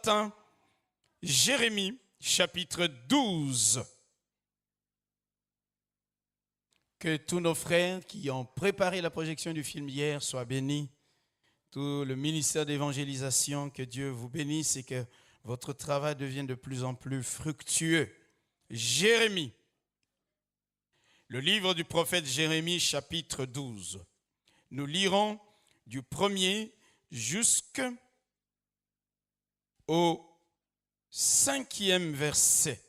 matin, Jérémie, chapitre 12. Que tous nos frères qui ont préparé la projection du film hier soient bénis. Tout le ministère d'évangélisation, que Dieu vous bénisse et que votre travail devienne de plus en plus fructueux. Jérémie, le livre du prophète Jérémie, chapitre 12. Nous lirons du 1er jusqu'au 5e verset.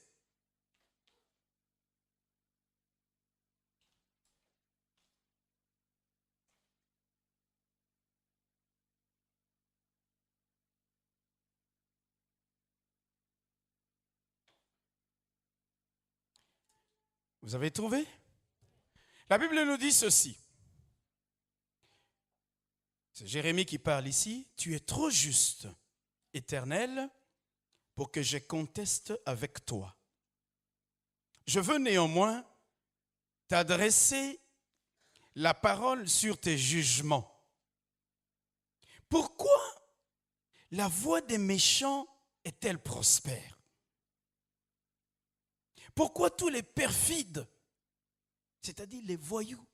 Vous avez trouvé? La Bible nous dit ceci. C'est Jérémie qui parle ici. Tu es trop juste, Éternel, pour que je conteste avec toi. Je veux néanmoins t'adresser la parole sur tes jugements. Pourquoi la voie des méchants est-elle prospère? Pourquoi tous les perfides, c'est-à-dire les voyous,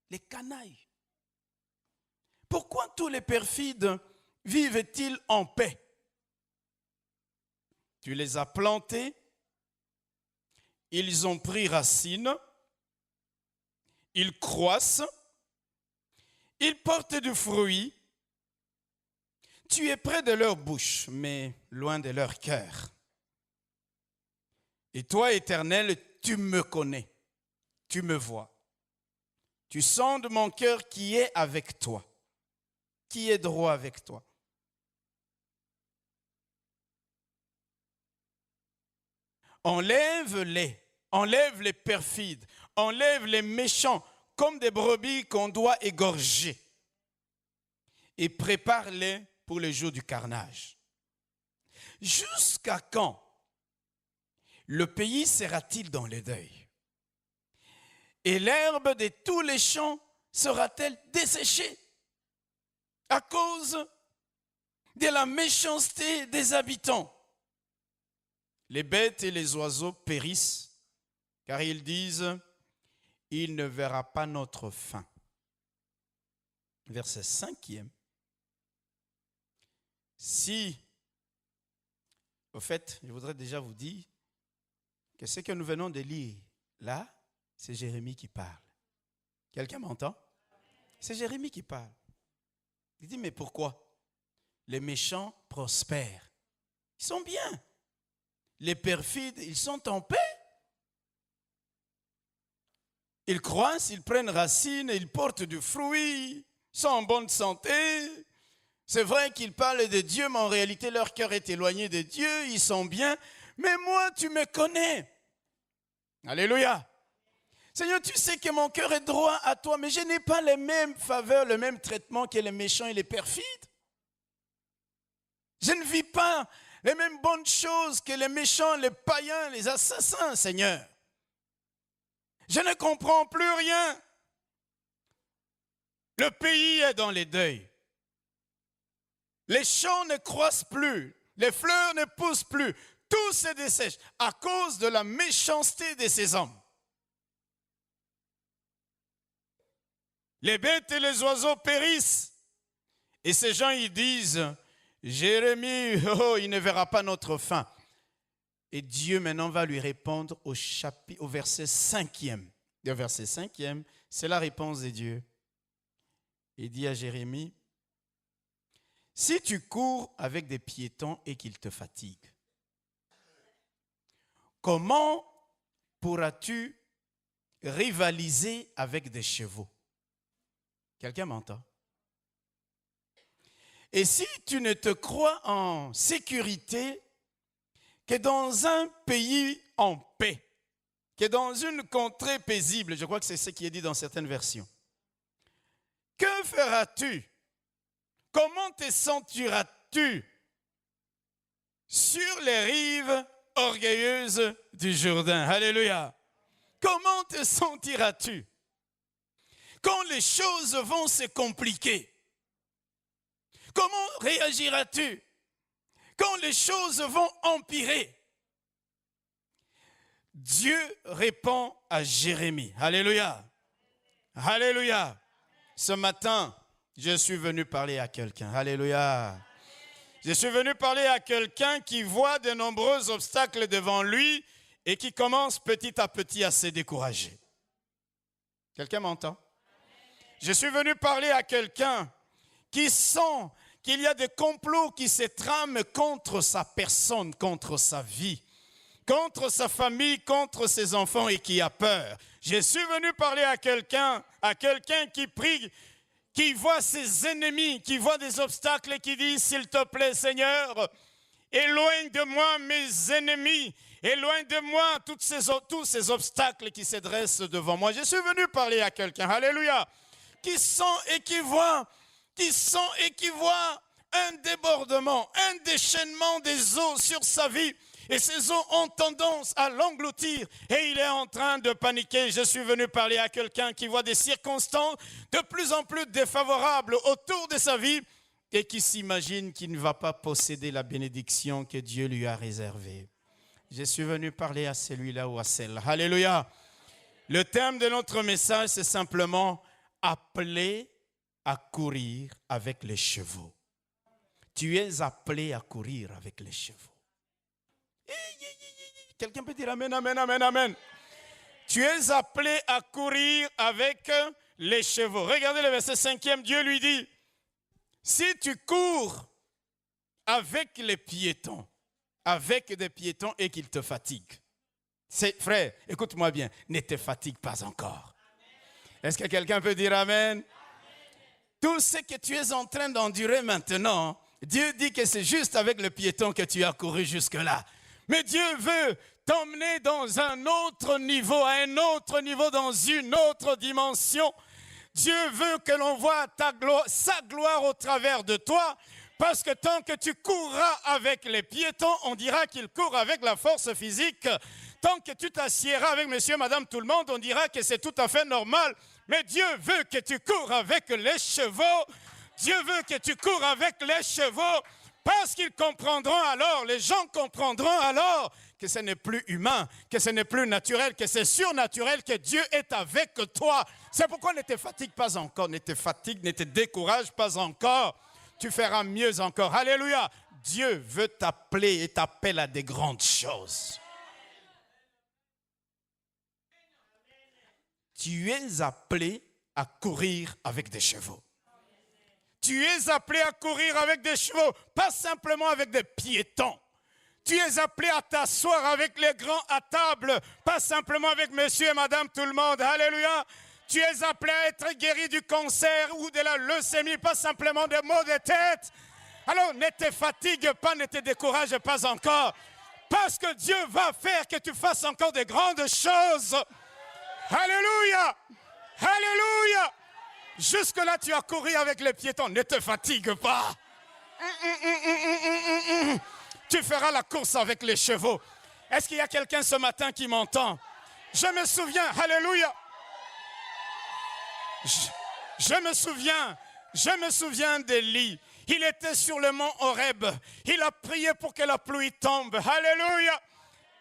les canailles, pourquoi tous les perfides vivent-ils en paix? Tu les as plantés, ils ont pris racine, ils croissent, ils portent du fruit. Tu es près de leur bouche, mais loin de leur cœur. Et toi, Éternel, tu me connais, tu me vois. Tu sondes mon cœur qui est avec toi, qui est droit avec toi. Enlève-les perfides, enlève les méchants comme des brebis qu'on doit égorger et prépare-les pour le jour du carnage. Jusqu'à quand le pays sera-t-il dans le deuil? Et l'herbe de tous les champs sera-t-elle desséchée à cause de la méchanceté des habitants? Les bêtes et les oiseaux périssent, car ils disent, il ne verra pas notre fin. Verset 5e. Si, au fait, je voudrais déjà vous dire que ce que nous venons de lire, là, c'est Jérémie qui parle. Quelqu'un m'entend? C'est Jérémie qui parle. Il dit, mais pourquoi? Les méchants prospèrent. Ils sont bien. Les perfides, ils sont en paix. Ils croissent, ils prennent racine, ils portent du fruit, ils sont en bonne santé. C'est vrai qu'ils parlent de Dieu, mais en réalité, leur cœur est éloigné de Dieu. Ils sont bien. Mais moi, tu me connais. Alléluia. Seigneur, tu sais que mon cœur est droit à toi, mais je n'ai pas les mêmes faveurs, le même traitement que les méchants et les perfides. Je ne vis pas les mêmes bonnes choses que les méchants, les païens, les assassins, Seigneur. Je ne comprends plus rien. Le pays est dans les deuils. Les champs ne croissent plus. Les fleurs ne poussent plus. Tout se dessèche à cause de la méchanceté de ces hommes. Les bêtes et les oiseaux périssent. Et ces gens, ils disent, Jérémie, oh, il ne verra pas notre fin. Et Dieu maintenant va lui répondre au verset 5e. Le verset 5e, c'est la réponse de Dieu. Il dit à Jérémie, si tu cours avec des piétons et qu'ils te fatiguent, comment pourras-tu rivaliser avec des chevaux? Quelqu'un m'entend? Et si tu ne te crois en sécurité que dans un pays en paix, que dans une contrée paisible, je crois que c'est ce qui est dit dans certaines versions, que feras-tu? Comment te sentiras-tu sur les rives orgueilleuses du Jourdain? Alléluia. Comment te sentiras-tu quand les choses vont se compliquer? Comment réagiras-tu quand les choses vont empirer, Dieu répond à Jérémie. Alléluia. Alléluia. Ce matin, je suis venu parler à quelqu'un. Alléluia. Je suis venu parler à quelqu'un qui voit de nombreux obstacles devant lui et qui commence petit à petit à se décourager. Quelqu'un m'entend? Je suis venu parler à quelqu'un qui sent qu'il y a des complots qui se trament contre sa personne, contre sa vie, contre sa famille, contre ses enfants et qui a peur. Je suis venu parler à quelqu'un qui prie, qui voit ses ennemis, qui voit des obstacles et qui dit, s'il te plaît Seigneur, éloigne de moi mes ennemis, éloigne de moi tous ces obstacles qui se dressent devant moi. Je suis venu parler à quelqu'un, alléluia, qui sent et qui voit un débordement, un déchaînement des eaux sur sa vie. Et ces eaux ont tendance à l'engloutir et il est en train de paniquer. Je suis venu parler à quelqu'un qui voit des circonstances de plus en plus défavorables autour de sa vie et qui s'imagine qu'il ne va pas posséder la bénédiction que Dieu lui a réservée. Je suis venu parler à celui-là ou à celle-là. Alléluia. Le thème de notre message, c'est simplement appelé à courir avec les chevaux. Tu es appelé à courir avec les chevaux. Quelqu'un peut dire amen, amen, amen, amen. Tu es appelé à courir avec les chevaux. Regardez le verset 5e, Dieu lui dit, si tu cours avec les piétons, avec des piétons et qu'ils te fatiguent. Frère, écoute-moi bien, ne te fatigue pas encore. Est-ce que quelqu'un peut dire amen? Tout ce que tu es en train d'endurer maintenant, Dieu dit que c'est juste avec le piéton que tu as couru jusque-là. Mais Dieu veut t'emmener dans un autre niveau, à un autre niveau, dans une autre dimension. Dieu veut que l'on voit sa gloire au travers de toi, parce que tant que tu courras avec les piétons, on dira qu'ils courent avec la force physique. Tant que tu t'assieras avec monsieur, madame, tout le monde, on dira que c'est tout à fait normal. Mais Dieu veut que tu cours avec les chevaux. Dieu veut que tu cours avec les chevaux. Parce qu'ils comprendront alors, les gens comprendront alors que ce n'est plus humain, que ce n'est plus naturel, que c'est surnaturel, que Dieu est avec toi. C'est pourquoi ne te fatigue pas encore, ne te décourage pas encore. Tu feras mieux encore. Alléluia. Dieu veut t'appeler et t'appelle à des grandes choses. Tu es appelé à courir avec des chevaux. Tu es appelé à courir avec des chevaux, pas simplement avec des piétons. Tu es appelé à t'asseoir avec les grands à table, pas simplement avec monsieur et madame tout le monde. Alléluia. Tu es appelé à être guéri du cancer ou de la leucémie, pas simplement de maux de tête. Alors ne te fatigue pas, ne te décourage pas encore, parce que Dieu va faire que tu fasses encore de grandes choses. Alléluia. Alléluia. Jusque-là, tu as couru avec les piétons. Ne te fatigue pas. Tu feras la course avec les chevaux. Est-ce qu'il y a quelqu'un ce matin qui m'entend? Je me souviens, alléluia. Je me souviens d'Élie. Il était sur le mont Horeb. Il a prié pour que la pluie tombe. Alléluia.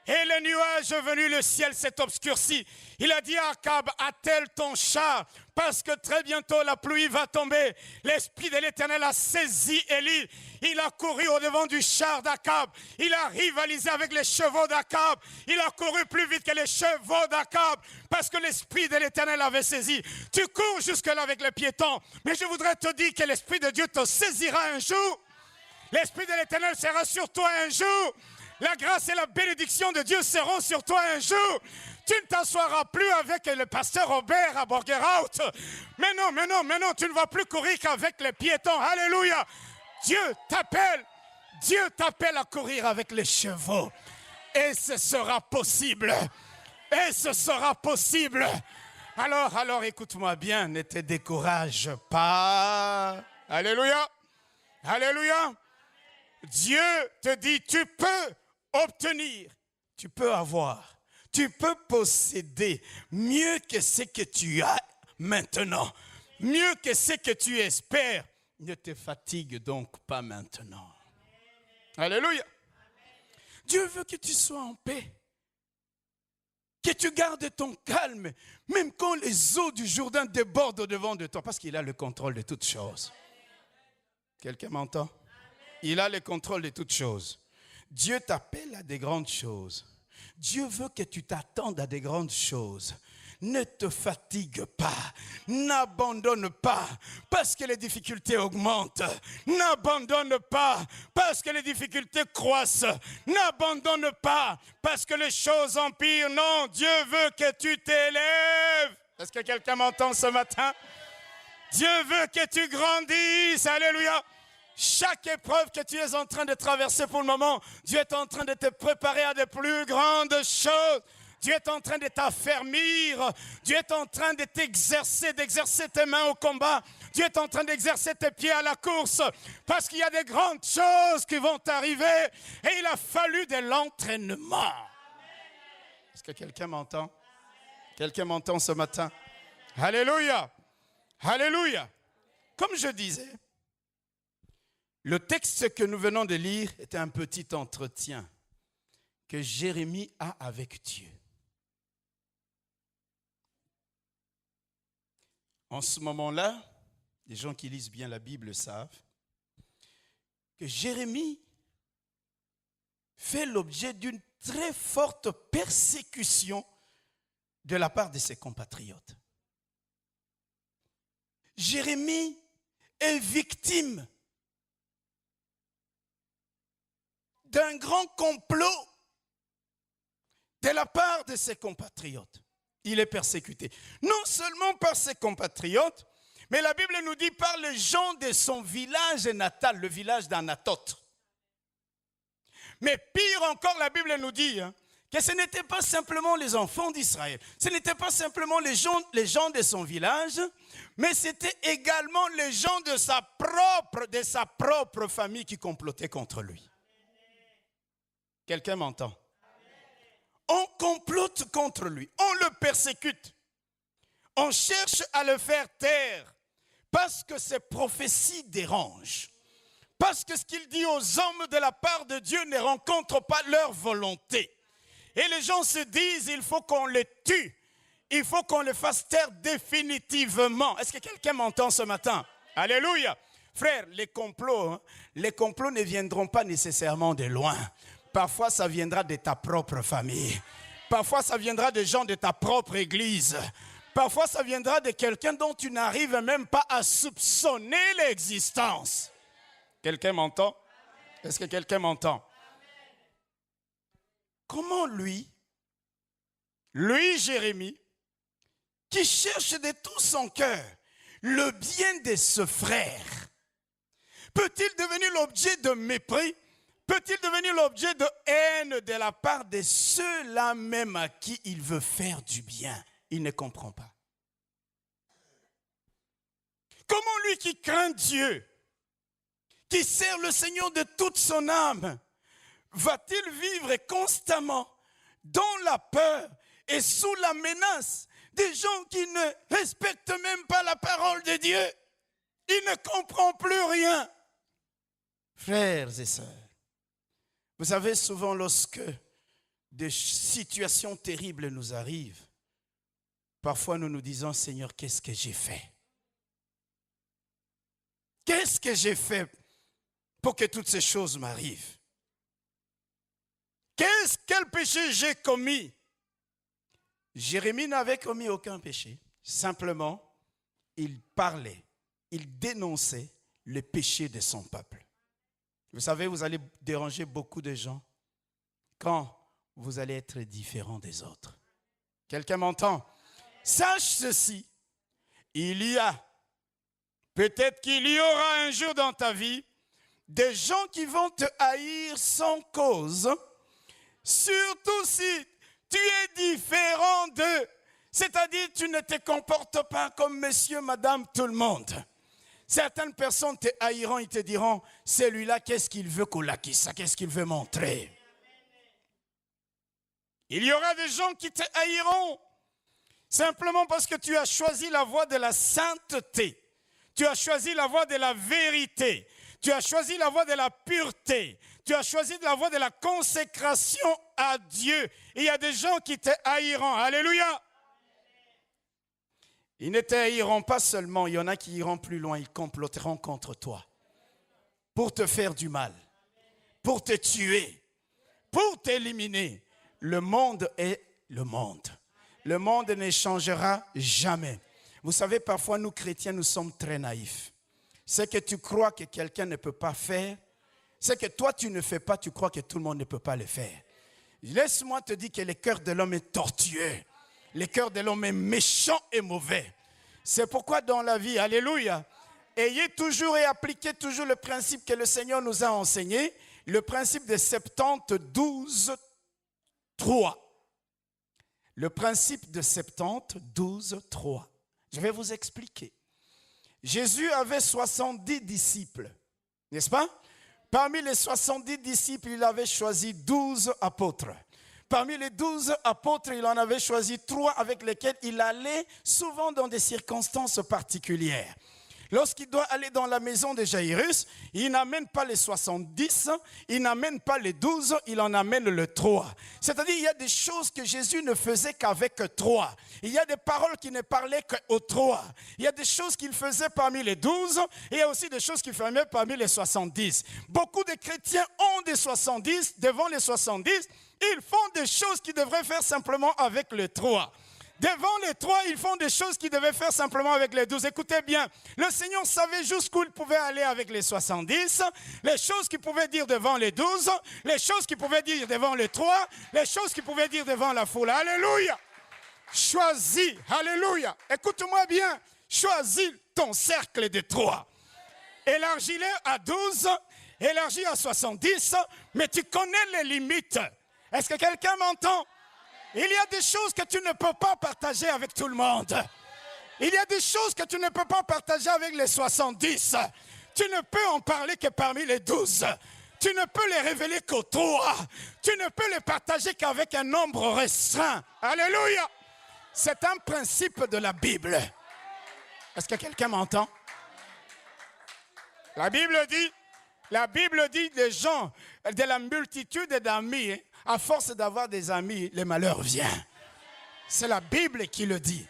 Et le nuage est venu, le ciel s'est obscurci. Il a dit à Akab, attelle ton char, parce que très bientôt la pluie va tomber. L'Esprit de l'Éternel a saisi Élie. Il a couru au-devant du char d'Akab. Il a rivalisé avec les chevaux d'Akab. Il a couru plus vite que les chevaux d'Akab, parce que l'Esprit de l'Éternel avait saisi. Tu cours jusque-là avec les piétons, mais je voudrais te dire que l'Esprit de Dieu te saisira un jour. L'Esprit de l'Éternel sera sur toi un jour. La grâce et la bénédiction de Dieu seront sur toi un jour. Tu ne t'assoiras plus avec le pasteur Robert à Borgerhout. Mais non, tu ne vas plus courir qu'avec les piétons. Alléluia. Dieu t'appelle à courir avec les chevaux. Et ce sera possible. Et ce sera possible. Alors écoute-moi bien, ne te décourage pas. Alléluia. Alléluia. Dieu te dit, tu peux obtenir, tu peux avoir, tu peux posséder mieux que ce que tu as maintenant, mieux que ce que tu espères. Ne te fatigue donc pas maintenant. Alléluia. Dieu veut que tu sois en paix. Que tu gardes ton calme, même quand les eaux du Jourdain débordent au-devant de toi, parce qu'il a le contrôle de toutes choses. Quelqu'un m'entend? Il a le contrôle de toutes choses. Dieu t'appelle à des grandes choses. Dieu veut que tu t'attendes à des grandes choses. Ne te fatigue pas, n'abandonne pas parce que les difficultés augmentent. N'abandonne pas parce que les difficultés croissent. N'abandonne pas parce que les choses empirent. Non, Dieu veut que tu t'élèves. Est-ce que quelqu'un m'entend ce matin? Dieu veut que tu grandisses. Alléluia. Chaque épreuve que tu es en train de traverser pour le moment, Dieu est en train de te préparer à de plus grandes choses. Dieu est en train de t'affermir. Dieu est en train de t'exercer, d'exercer tes mains au combat. Dieu est en train d'exercer tes pieds à la course. Parce qu'il y a des grandes choses qui vont t'arriver. Et il a fallu de l'entraînement. Est-ce que quelqu'un m'entend? Quelqu'un m'entend ce matin? Alléluia. Alléluia. Comme je disais, le texte que nous venons de lire était un petit entretien que Jérémie a avec Dieu. En ce moment-là, les gens qui lisent bien la Bible savent que Jérémie fait l'objet d'une très forte persécution de la part de ses compatriotes. Jérémie est victime d'un grand complot de la part de ses compatriotes. Il est persécuté. Non seulement par ses compatriotes, mais la Bible nous dit par les gens de son village natal, le village d'Anathoth. Mais pire encore, la Bible nous dit que ce n'était pas simplement les enfants d'Israël, ce n'était pas simplement les gens de son village, mais c'était également les gens de sa propre famille qui complotaient contre lui. Quelqu'un m'entend? On complote contre lui, on le persécute, on cherche à le faire taire parce que ses prophéties dérangent, parce que ce qu'il dit aux hommes de la part de Dieu ne rencontre pas leur volonté. Et les gens se disent, il faut qu'on le tue, il faut qu'on le fasse taire définitivement. Est-ce que quelqu'un m'entend ce matin? Alléluia. Frère, les complots ne viendront pas nécessairement de loin. Parfois, ça viendra de ta propre famille. Parfois, ça viendra des gens de ta propre église. Parfois, ça viendra de quelqu'un dont tu n'arrives même pas à soupçonner l'existence. Quelqu'un m'entend? Est-ce que quelqu'un m'entend? Comment lui, Jérémie, qui cherche de tout son cœur le bien de ce frère, peut-il devenir l'objet de mépris? Peut-il devenir l'objet de haine de la part de ceux-là même à qui il veut faire du bien? Il ne comprend pas. Comment lui qui craint Dieu, qui sert le Seigneur de toute son âme, va-t-il vivre constamment dans la peur et sous la menace des gens qui ne respectent même pas la parole de Dieu? Il ne comprend plus rien. Frères et sœurs, vous savez, souvent lorsque des situations terribles nous arrivent, parfois nous nous disons, Seigneur, qu'est-ce que j'ai fait? Qu'est-ce que j'ai fait pour que toutes ces choses m'arrivent? Quel péché j'ai commis? Jérémie n'avait commis aucun péché. Simplement, il parlait, il dénonçait le péché de son peuple. Vous savez, vous allez déranger beaucoup de gens quand vous allez être différent des autres. Quelqu'un m'entend? Sache ceci, peut-être qu'il y aura un jour dans ta vie des gens qui vont te haïr sans cause, surtout si tu es différent d'eux. C'est-à-dire, tu ne te comportes pas comme monsieur, madame, tout le monde. Certaines personnes te haïront, ils te diront, celui-là, qu'est-ce qu'il veut qu'on l'acquisse, qu'est-ce qu'il veut montrer? Il y aura des gens qui te haïront simplement parce que tu as choisi la voie de la sainteté. Tu as choisi la voie de la vérité. Tu as choisi la voie de la pureté. Tu as choisi la voie de la consécration à Dieu. Il y a des gens qui te haïront. Alléluia. Ils ne te haïront pas seulement, il y en a qui iront plus loin, ils comploteront contre toi pour te faire du mal, pour te tuer, pour t'éliminer. Le monde est le monde. Le monde ne changera jamais. Vous savez, parfois, nous chrétiens, nous sommes très naïfs. Ce que tu crois que quelqu'un ne peut pas faire, ce que toi tu ne fais pas, tu crois que tout le monde ne peut pas le faire. Laisse-moi te dire que le cœur de l'homme est tortueux. Le cœur de l'homme est méchant et mauvais. C'est pourquoi dans la vie, alléluia, ayez toujours et appliquez toujours le principe que le Seigneur nous a enseigné, le principe de 70-12-3. Le principe de 70-12-3. Je vais vous expliquer. Jésus avait 70 disciples, n'est-ce pas? Parmi les 70 disciples, il avait choisi 12 apôtres. Parmi les 12 apôtres, il en avait choisi 3 avec lesquels il allait souvent dans des circonstances particulières. Lorsqu'il doit aller dans la maison de Jairus, il n'amène pas les 70, il n'amène pas les 12, il en amène le 3. C'est-à-dire, il y a des choses que Jésus ne faisait qu'avec 3. Il y a des paroles qu'il ne parlait qu'aux 3. Il y a des choses qu'il faisait parmi les 12, et il y a aussi des choses qu'il faisait parmi les 70. Beaucoup de chrétiens ont des 70, devant les 70, ils font des choses qu'ils devraient faire simplement avec le 3. Devant les 3, ils font des choses qu'ils devaient faire simplement avec les 12. Écoutez bien, le Seigneur savait jusqu'où il pouvait aller avec les 70, les choses qu'il pouvait dire devant les 12, les choses qu'il pouvait dire devant les 3, les choses qu'il pouvait dire devant la foule. Alléluia! Choisis, alléluia! Écoute-moi bien, choisis ton cercle de 3. Élargis-le à 12, élargis à 70, mais tu connais les limites. Est-ce que quelqu'un m'entend? Il y a des choses que tu ne peux pas partager avec tout le monde. Il y a des choses que tu ne peux pas partager avec les 70. Tu ne peux en parler que parmi les 12. Tu ne peux les révéler qu'aux 3. Tu ne peux les partager qu'avec un nombre restreint. Alléluia! C'est un principe de la Bible. Est-ce que quelqu'un m'entend? La Bible dit des gens, de la multitude d'amis, à force d'avoir des amis, le malheur vient. C'est la Bible qui le dit.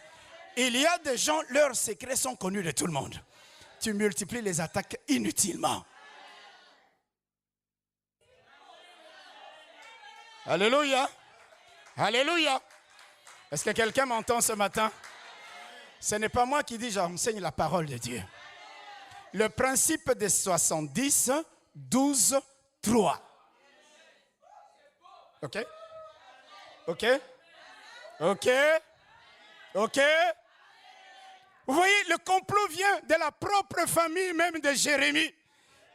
Il y a des gens, leurs secrets sont connus de tout le monde. Tu multiplies les attaques inutilement. Alléluia. Alléluia. Est-ce que quelqu'un m'entend ce matin? Ce n'est pas moi qui dis, j'enseigne la parole de Dieu. Le principe des 70, 12, 3. OK? OK? OK? OK? Vous voyez, le complot vient de la propre famille même de Jérémie.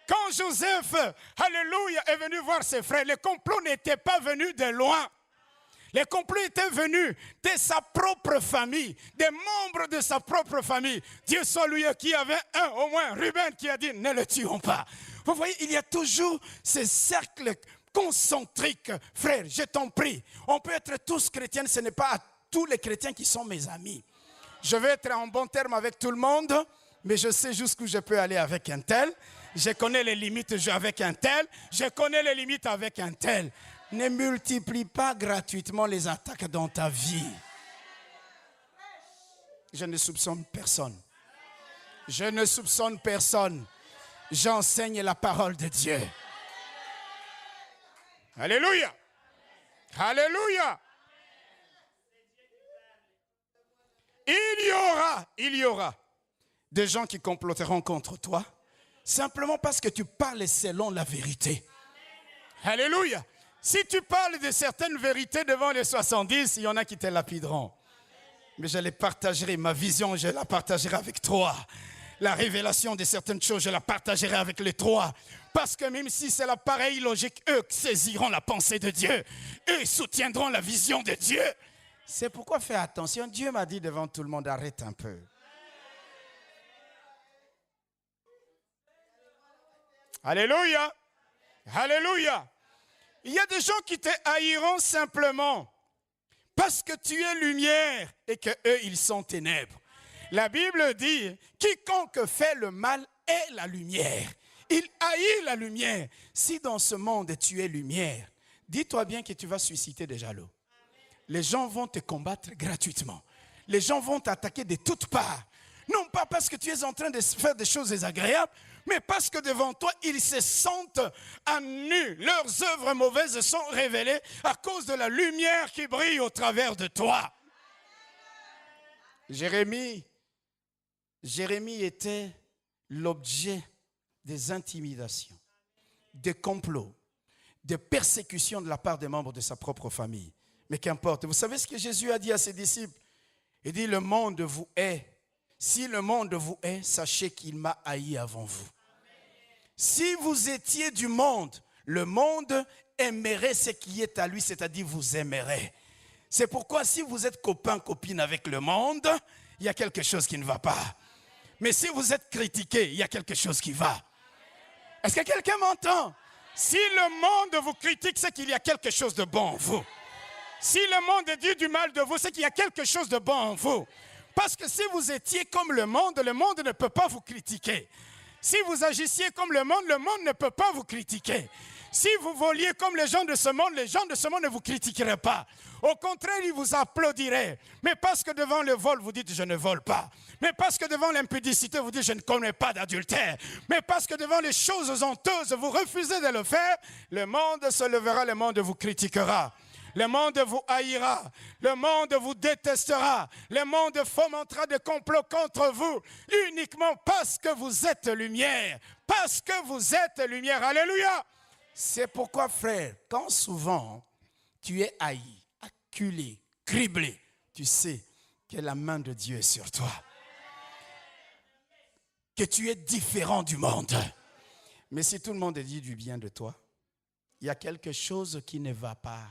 Quand Joseph, alléluia, est venu voir ses frères, le complot n'était pas venu de loin. Le complot était venu de sa propre famille, des membres de sa propre famille. Dieu soit loué, qui avait au moins, Ruben, qui a dit, ne le tuons pas. Vous voyez, il y a toujours ces cercles concentriques. Frère, je t'en prie, on peut être tous chrétiens, ce n'est pas à tous les chrétiens qui sont mes amis. Je vais être en bon terme avec tout le monde, mais je sais jusqu'où je peux aller avec un tel. Je connais les limites avec un tel. Je connais les limites avec un tel. Ne multiplie pas gratuitement les attaques dans ta vie. Je ne soupçonne personne. Je ne soupçonne personne. J'enseigne la parole de Dieu. Alléluia. Alléluia. Il y aura des gens qui comploteront contre toi simplement parce que tu parles selon la vérité. Alléluia. Si tu parles de certaines vérités devant les 70, il y en a qui te lapideront. Mais je les partagerai, ma vision, je la partagerai avec toi. La révélation de certaines choses, je la partagerai avec les 3. Parce que même si c'est la pareille logique, eux saisiront la pensée de Dieu. Eux soutiendront la vision de Dieu. C'est pourquoi fais attention. Dieu m'a dit devant tout le monde, arrête un peu. Alléluia. Alléluia. Il y a des gens qui te haïront simplement parce que tu es lumière et que eux ils sont ténèbres. La Bible dit, quiconque fait le mal est la lumière. Il haït la lumière. Si dans ce monde tu es lumière, dis-toi bien que tu vas susciter des jaloux. Les gens vont te combattre gratuitement. Les gens vont t'attaquer de toutes parts. Non pas parce que tu es en train de faire des choses désagréables, mais parce que devant toi, ils se sentent à nu. Leurs œuvres mauvaises sont révélées à cause de la lumière qui brille au travers de toi. Jérémie était l'objet des intimidations, des complots, des persécutions de la part des membres de sa propre famille. Mais qu'importe, vous savez ce que Jésus a dit à ses disciples? Il dit, le monde vous hait. Si le monde vous hait, sachez qu'il m'a haï avant vous. Si vous étiez du monde, le monde aimerait ce qui est à lui, c'est-à-dire vous aimerez. C'est pourquoi si vous êtes copain, copine avec le monde, il y a quelque chose qui ne va pas. Mais si vous êtes critiqué, il y a quelque chose qui va. Est-ce que quelqu'un m'entend? Si le monde vous critique, c'est qu'il y a quelque chose de bon en vous. Si le monde dit du mal de vous, c'est qu'il y a quelque chose de bon en vous. Parce que si vous étiez comme le monde ne peut pas vous critiquer. Si vous agissiez comme le monde ne peut pas vous critiquer. Si vous voliez comme les gens de ce monde ne vous critiqueraient pas. Au contraire, ils vous applaudiraient. Mais parce que devant le vol, vous dites « je ne vole pas ». Mais parce que devant l'impudicité, vous dites « je ne commets pas d'adultère ». Mais parce que devant les choses honteuses, vous refusez de le faire, le monde se levera, le monde vous critiquera. Le monde vous haïra, le monde vous détestera, le monde fomentera des complots contre vous, uniquement parce que vous êtes lumière, parce que vous êtes lumière. Alléluia! C'est pourquoi, frère, quand souvent tu es haï, acculé, criblé, tu sais que la main de Dieu est sur toi, que tu es différent du monde. Mais si tout le monde dit du bien de toi, il y a quelque chose qui ne va pas.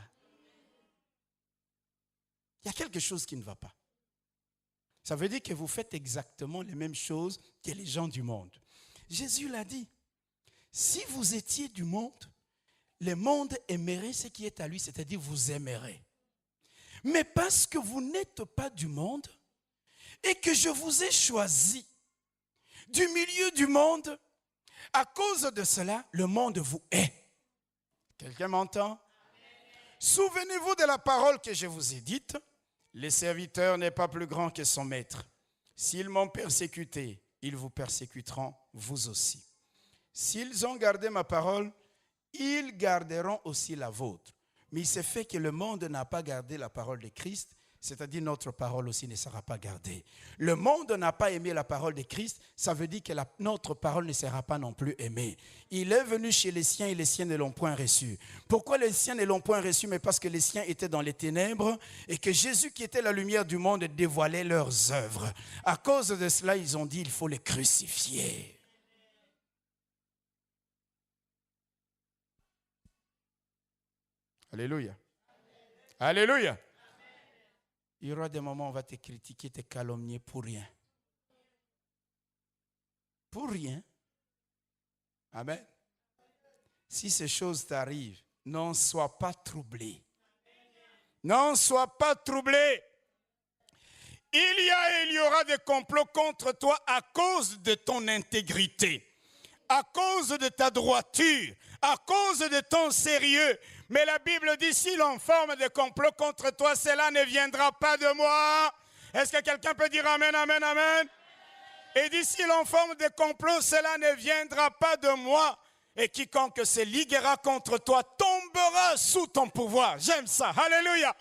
Il y a quelque chose qui ne va pas. Ça veut dire que vous faites exactement les mêmes choses que les gens du monde. Jésus l'a dit. Si vous étiez du monde, le monde aimerait ce qui est à lui, c'est-à-dire vous aimerez. Mais parce que vous n'êtes pas du monde et que je vous ai choisi du milieu du monde, à cause de cela, le monde vous hait. Quelqu'un m'entend? Souvenez-vous de la parole que je vous ai dite. Le serviteur n'est pas plus grand que son maître. S'ils m'ont persécuté, ils vous persécuteront, vous aussi. S'ils ont gardé ma parole, ils garderont aussi la vôtre. Mais il s'est fait que le monde n'a pas gardé la parole de Christ, c'est-à-dire notre parole aussi ne sera pas gardée. Le monde n'a pas aimé la parole de Christ, ça veut dire que notre parole ne sera pas non plus aimée. Il est venu chez les siens et les siens ne l'ont point reçu. Pourquoi les siens ne l'ont point reçu? Mais parce que les siens étaient dans les ténèbres et que Jésus qui était la lumière du monde dévoilait leurs œuvres. À cause de cela, ils ont dit il faut les crucifier. Alléluia. Alléluia. Il y aura des moments où on va te critiquer, te calomnier pour rien. Pour rien. Amen. Si ces choses t'arrivent, n'en sois pas troublé. N'en sois pas troublé. Il y aura des complots contre toi à cause de ton intégrité, à cause de ta droiture, à cause de ton sérieux. Mais la Bible dit, si l'on forme des complots contre toi, cela ne viendra pas de moi. Est-ce que quelqu'un peut dire amen, amen, amen? Et dit, si l'on forme des complots, cela ne viendra pas de moi. Et quiconque se liguera contre toi tombera sous ton pouvoir. J'aime ça, alléluia.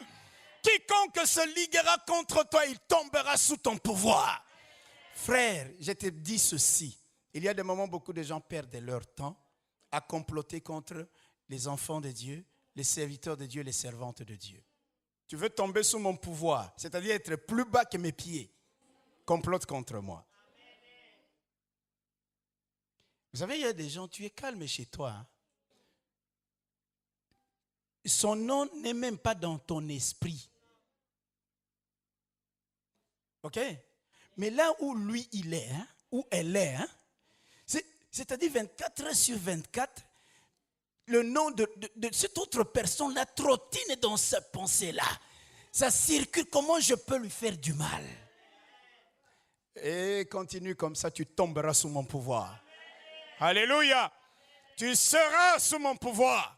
Quiconque se liguera contre toi, il tombera sous ton pouvoir. Frère, je te dis ceci. Il y a des moments où beaucoup de gens perdent leur temps à comploter contre les enfants de Dieu, les serviteurs de Dieu, les servantes de Dieu. Tu veux tomber sous mon pouvoir, c'est-à-dire être plus bas que mes pieds. Complote contre moi. Vous savez, il y a des gens, tu es calme chez toi. Hein? Son nom n'est même pas dans ton esprit. OK? Mais là où lui, il est, hein, où elle est, hein, c'est-à-dire 24 heures sur 24, le nom de cette autre personne-là trottine dans sa pensée-là. Ça circule, comment je peux lui faire du mal? Et continue comme ça, tu tomberas sous mon pouvoir. Alléluia. Tu seras sous mon pouvoir.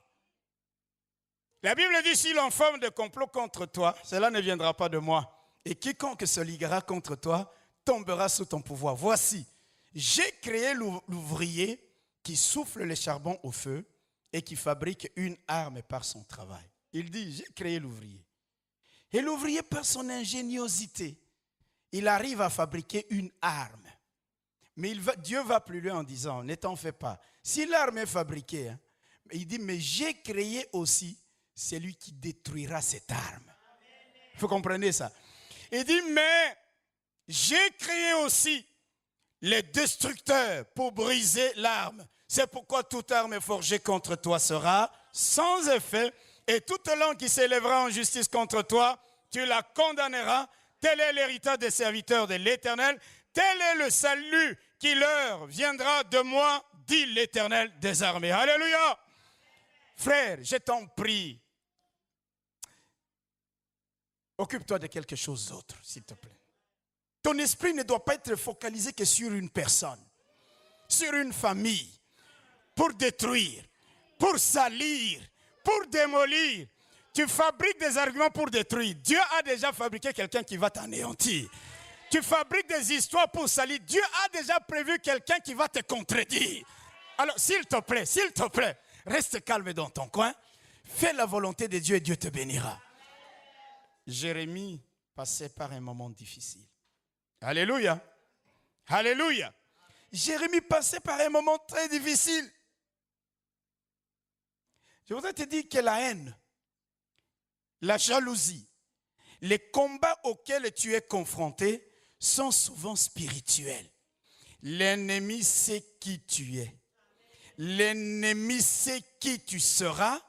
La Bible dit, si l'on forme des complots contre toi, cela ne viendra pas de moi. Et quiconque se liguera contre toi tombera sous ton pouvoir. Voici, j'ai créé l'ouvrier qui souffle le charbon au feu et qui fabrique une arme par son travail. Il dit, j'ai créé l'ouvrier. Et l'ouvrier, par son ingéniosité, il arrive à fabriquer une arme. Mais Dieu va plus loin en disant, ne t'en fais pas. Si l'arme est fabriquée, il dit, mais j'ai créé aussi celui qui détruira cette arme. Vous comprenez ça? Il dit, mais j'ai créé aussi les destructeurs pour briser l'arme. C'est pourquoi toute arme forgée contre toi sera sans effet, et toute langue qui s'élèvera en justice contre toi, tu la condamneras. Tel est l'héritage des serviteurs de l'Éternel. Tel est le salut qui leur viendra de moi, dit l'Éternel des armées. Alléluia. Frère, je t'en prie, occupe-toi de quelque chose d'autre, s'il te plaît. Ton esprit ne doit pas être focalisé que sur une personne, sur une famille, pour détruire, pour salir, pour démolir. Tu fabriques des arguments pour détruire. Dieu a déjà fabriqué quelqu'un qui va t'anéantir. Tu fabriques des histoires pour salir. Dieu a déjà prévu quelqu'un qui va te contredire. Alors, s'il te plaît, reste calme dans ton coin. Fais la volonté de Dieu et Dieu te bénira. Jérémie passait par un moment difficile. Alléluia. Alléluia. Jérémie passait par un moment très difficile. Je voudrais te dire que la haine, la jalousie, les combats auxquels tu es confronté sont souvent spirituels. L'ennemi sait qui tu es. L'ennemi sait qui tu seras.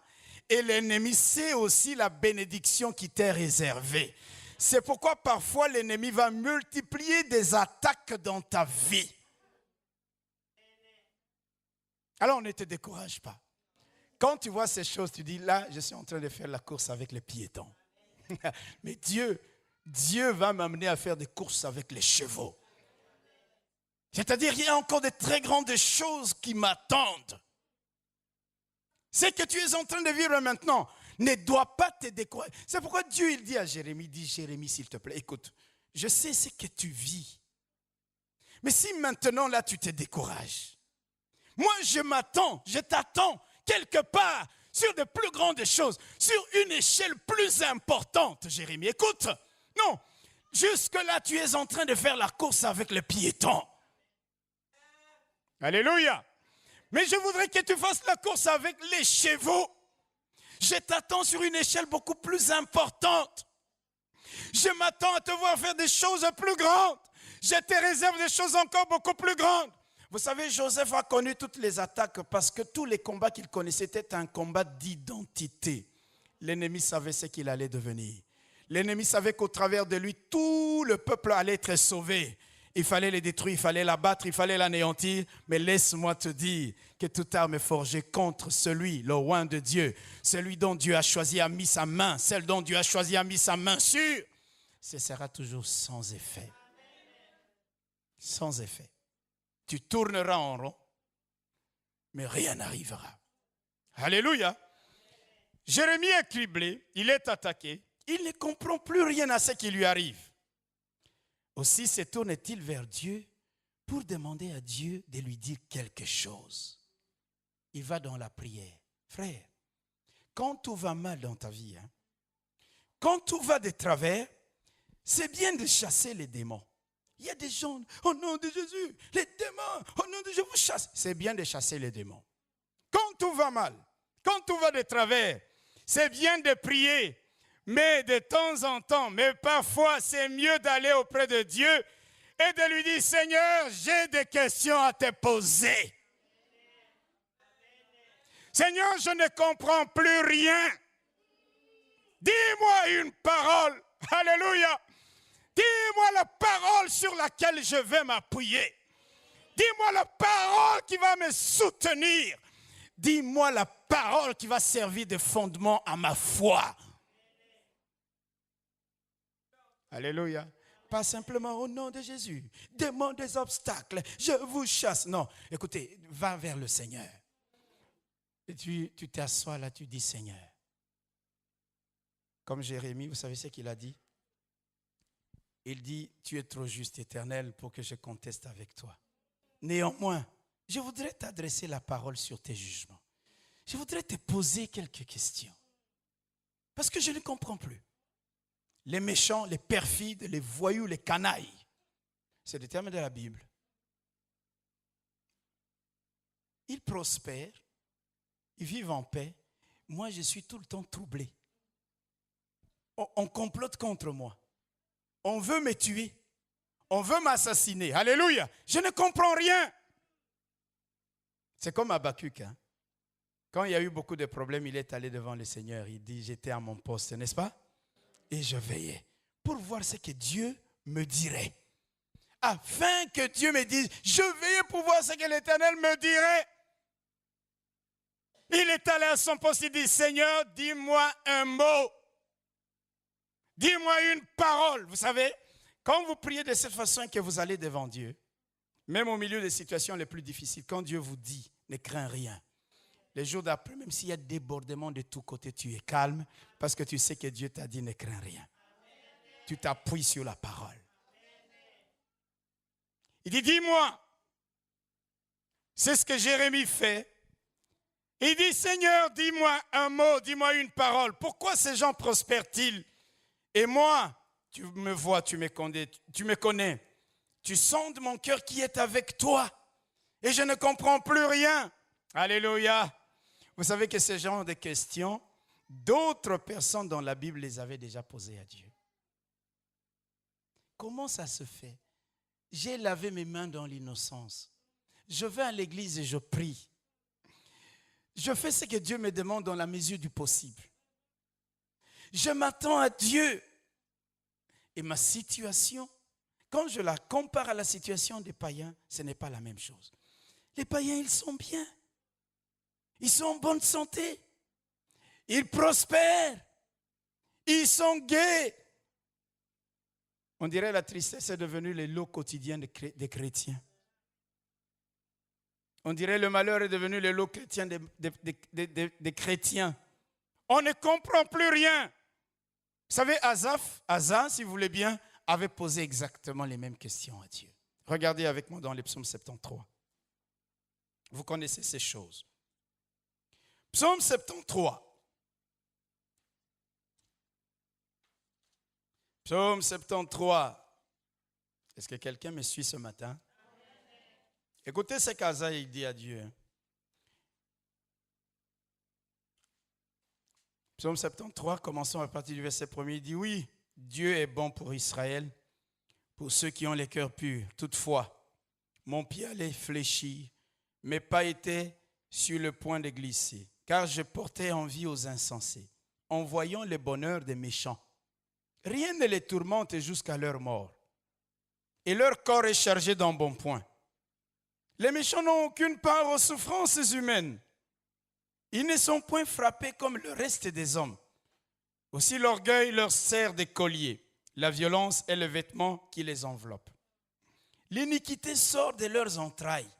Et l'ennemi sait aussi la bénédiction qui t'est réservée. C'est pourquoi parfois l'ennemi va multiplier des attaques dans ta vie. Alors ne te décourage pas. Quand tu vois ces choses, tu dis, là, je suis en train de faire la course avec les piétons. Mais Dieu va m'amener à faire des courses avec les chevaux. C'est-à-dire qu'il y a encore de très grandes choses qui m'attendent. Ce que tu es en train de vivre maintenant ne doit pas te décourager. C'est pourquoi Dieu il dit à Jérémie, Jérémie, s'il te plaît, écoute, je sais ce que tu vis. Mais si maintenant là tu te décourages, moi je t'attends quelque part sur de plus grandes choses, sur une échelle plus importante, Jérémie. Écoute, non, jusque-là tu es en train de faire la course avec les piétons. Alléluia. Mais je voudrais que tu fasses la course avec les chevaux. Je t'attends sur une échelle beaucoup plus importante. Je m'attends à te voir faire des choses plus grandes. Je te réserve des choses encore beaucoup plus grandes. Vous savez, Joseph a connu toutes les attaques parce que tous les combats qu'il connaissait étaient un combat d'identité. L'ennemi savait ce qu'il allait devenir. L'ennemi savait qu'au travers de lui, tout le peuple allait être sauvé. Il fallait les détruire, il fallait l'abattre, il fallait l'anéantir. Mais laisse-moi te dire que toute arme est forgée contre celui, le roi de Dieu, celui dont Dieu a choisi, a mis sa main, celle dont Dieu a choisi, a mis sa main sur, ce sera toujours sans effet. Sans effet. Tu tourneras en rond, mais rien n'arrivera. Alléluia. Jérémie est criblé, il est attaqué, il ne comprend plus rien à ce qui lui arrive. Aussi se tourne-t-il vers Dieu pour demander à Dieu de lui dire quelque chose. Il va dans la prière. Frère, quand tout va mal dans ta vie, quand tout va de travers, c'est bien de chasser les démons. Il y a des gens, au nom de Jésus, les démons, au nom de Jésus, vous chassez. C'est bien de chasser les démons. Quand tout va mal, quand tout va de travers, c'est bien de prier. Mais de temps en temps, mais parfois, c'est mieux d'aller auprès de Dieu et de lui dire, Seigneur, j'ai des questions à te poser. Seigneur, je ne comprends plus rien. Dis-moi une parole. Alléluia. Dis-moi la parole sur laquelle je vais m'appuyer. Dis-moi la parole qui va me soutenir. Dis-moi la parole qui va servir de fondement à ma foi. Alléluia. Pas simplement au nom de Jésus. Démon des obstacles, je vous chasse. Non, écoutez, va vers le Seigneur. Et tu t'assois là, tu dis Seigneur. Comme Jérémie, vous savez ce qu'il a dit? Il dit, tu es trop juste, Éternel, pour que je conteste avec toi. Néanmoins, je voudrais t'adresser la parole sur tes jugements. Je voudrais te poser quelques questions. Parce que je ne comprends plus. Les méchants, les perfides, les voyous, les canailles. C'est le terme de la Bible. Ils prospèrent, ils vivent en paix. Moi, je suis tout le temps troublé. On complote contre moi. On veut me tuer. On veut m'assassiner. Alléluia. Je ne comprends rien. C'est comme Habakkuk. Hein? Quand il y a eu beaucoup de problèmes, il est allé devant le Seigneur. Il dit, j'étais à mon poste, n'est-ce pas? Et je veillais pour voir ce que Dieu me dirait. Afin que Dieu me dise, je veillais pour voir ce que l'Éternel me dirait. Il est allé à son poste, il dit, Seigneur, dis-moi un mot. Dis-moi une parole. Vous savez, quand vous priez de cette façon que vous allez devant Dieu, même au milieu des situations les plus difficiles, quand Dieu vous dit, ne crains rien. Les jours d'après, même s'il y a débordement de tous côtés, tu es calme parce que tu sais que Dieu t'a dit ne crains rien. Tu t'appuies sur la parole. Il dit, dis-moi. C'est ce que Jérémie fait. Il dit, Seigneur, dis-moi un mot, dis-moi une parole. Pourquoi ces gens prospèrent-ils? Et moi, tu me vois, tu me connais. Tu sondes mon cœur qui est avec toi. Et je ne comprends plus rien. Alléluia. Vous savez que ce genre de questions, d'autres personnes dans la Bible les avaient déjà posées à Dieu. Comment ça se fait? J'ai lavé mes mains dans l'innocence. Je vais à l'église et je prie. Je fais ce que Dieu me demande dans la mesure du possible. Je m'attends à Dieu. Et ma situation, quand je la compare à la situation des païens, ce n'est pas la même chose. Les païens, ils sont bien. Ils sont en bonne santé. Ils prospèrent. Ils sont gais. On dirait la tristesse est devenue le lot quotidien des chrétiens. On dirait le malheur est devenu le lot chrétien des chrétiens. On ne comprend plus rien. Vous savez, Asa, si vous voulez bien, avait posé exactement les mêmes questions à Dieu. Regardez avec moi dans les psaumes 73. Vous connaissez ces choses. Psaume 73. Psaume 73. Est-ce que quelqu'un me suit ce matin? Écoutez ce qu'Asa dit à Dieu. Psaume 73, commençons à partir du verset 1er. Il dit, oui, Dieu est bon pour Israël, pour ceux qui ont les cœurs purs. Toutefois, mon pied allait fléchir, mes pas étaient sur le point de glisser, car je portais envie aux insensés, en voyant le bonheur des méchants. Rien ne les tourmente jusqu'à leur mort, et leur corps est chargé d'embonpoint. Les méchants n'ont aucune part aux souffrances humaines. Ils ne sont point frappés comme le reste des hommes. Aussi l'orgueil leur sert de collier. La violence est le vêtement qui les enveloppe. L'iniquité sort de leurs entrailles.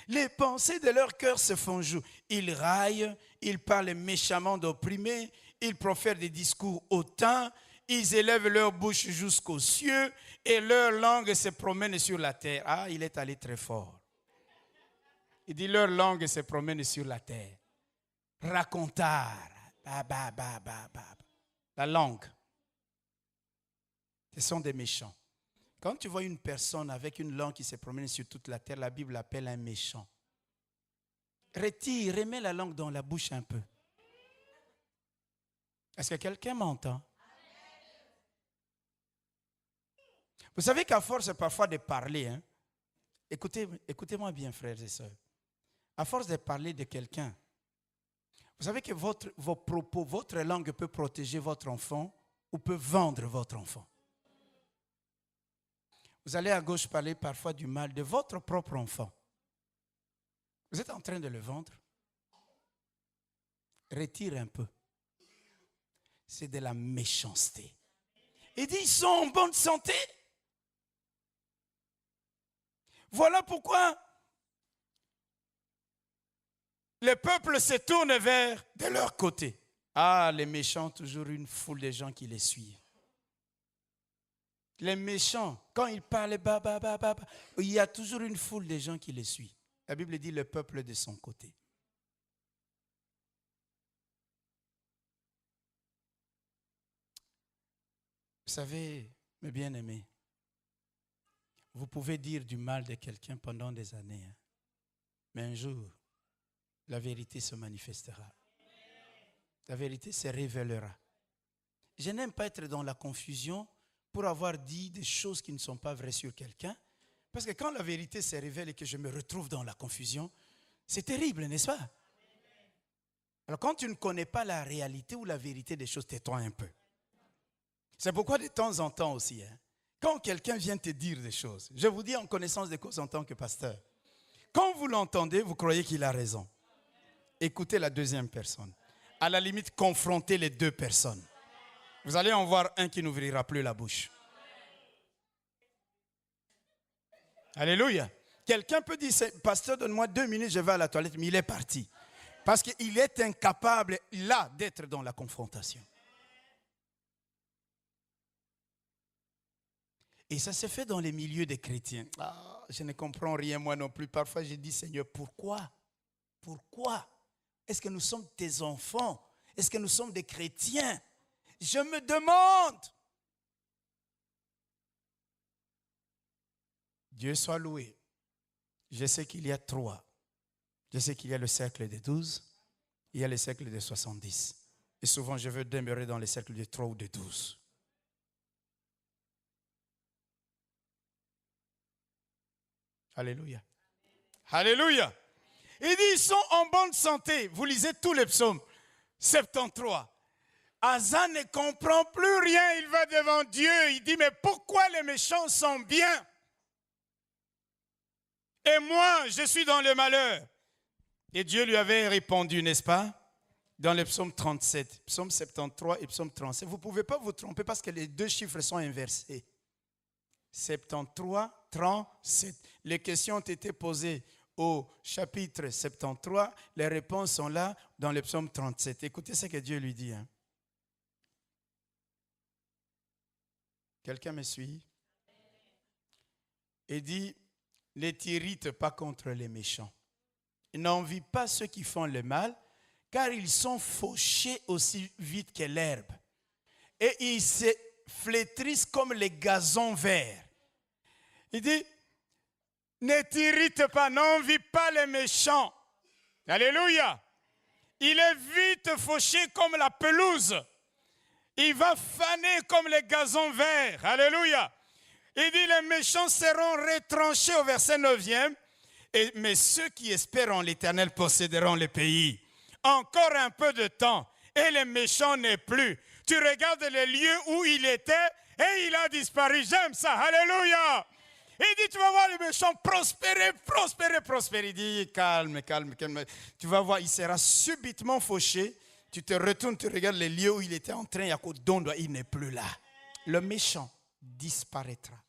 Les pensées de leur cœur se font jour. Ils raillent, ils parlent méchamment d'opprimés, ils profèrent des discours hautains, ils élèvent leur bouche jusqu'aux cieux et leur langue se promène sur la terre. Ah, il est allé très fort. Il dit leur langue se promène sur la terre. Racontar. La langue. Ce sont des méchants. Quand tu vois une personne avec une langue qui se promène sur toute la terre, la Bible l'appelle un méchant. Retire, remets la langue dans la bouche un peu. Est-ce que quelqu'un m'entend? Vous savez qu'à force parfois de parler, hein, écoutez-moi bien, frères et sœurs, à force de parler de quelqu'un, vous savez que vos propos, votre langue peut protéger votre enfant ou peut vendre votre enfant. Vous allez à gauche parler parfois du mal de votre propre enfant. Vous êtes en train de le vendre. Retire un peu. C'est de la méchanceté. Il dit, ils sont en bonne santé. Voilà pourquoi le peuple se tourne vers de leur côté. Ah, les méchants, toujours une foule de gens qui les suivent. Les méchants, quand ils parlent, il y a toujours une foule de gens qui les suivent. La Bible dit le peuple de son côté. Vous savez, mes bien-aimés, vous pouvez dire du mal de quelqu'un pendant des années, hein, mais un jour, la vérité se manifestera. La vérité se révélera. Je n'aime pas être dans la confusion pour avoir dit des choses qui ne sont pas vraies sur quelqu'un. Parce que quand la vérité se révèle et que je me retrouve dans la confusion, c'est terrible, n'est-ce pas? Alors quand tu ne connais pas la réalité ou la vérité des choses, tais-toi un peu. C'est pourquoi de temps en temps aussi, hein, quand quelqu'un vient te dire des choses, je vous dis en connaissance de cause en tant que pasteur, quand vous l'entendez, vous croyez qu'il a raison. Écoutez la deuxième personne. À la limite, confrontez les deux personnes. Vous allez en voir un qui n'ouvrira plus la bouche. Alléluia. Quelqu'un peut dire, pasteur, donne-moi 2 minutes, je vais à la toilette, mais il est parti. Parce qu'il est incapable, là, d'être dans la confrontation. Et ça se fait dans les milieux des chrétiens. Ah, je ne comprends rien moi non plus. Parfois, je dis, Seigneur, pourquoi? Pourquoi? Est-ce que nous sommes tes enfants? Est-ce que nous sommes des chrétiens? Je me demande. Dieu soit loué. Je sais qu'il y a 3. Je sais qu'il y a le cercle des 12. Il y a le cercle des 70. Et souvent, je veux demeurer dans le cercle des 3 ou des 12. Alléluia. Alléluia. Il dit, ils sont en bonne santé. Vous lisez tous les psaumes. 73. Asa ne comprend plus rien. Il va devant Dieu. Il dit, mais pourquoi les méchants sont bien? Et moi, je suis dans le malheur. Et Dieu lui avait répondu, n'est-ce pas? Dans le psaume 37, psaume 73 et psaume 37. Vous ne pouvez pas vous tromper parce que les deux chiffres sont inversés. 73, 37. Les questions ont été posées au chapitre 73. Les réponses sont là dans le psaume 37. Écoutez ce que Dieu lui dit. Hein. Quelqu'un me suit? Il dit, ne t'irrite pas contre les méchants. N'envie pas ceux qui font le mal, car ils sont fauchés aussi vite que l'herbe. Et ils se flétrissent comme les gazons verts. Il dit, ne t'irrite pas, n'envie pas les méchants. Alléluia. Il est vite fauché comme la pelouse. Il va faner comme les gazons verts. Alléluia. Il dit, les méchants seront retranchés au verset 9e. Mais ceux qui espèrent en l'Éternel posséderont le pays. Encore un peu de temps et les méchants n'est plus. Tu regardes les lieux où il était et il a disparu. J'aime ça. Alléluia. Il dit, tu vas voir les méchants prospérer, prospérer, prospérer. Il dit, calme, calme, calme. Tu vas voir, il sera subitement fauché. Tu te retournes, tu regardes les lieux où il était en train, il n'est plus là. Le méchant disparaîtra.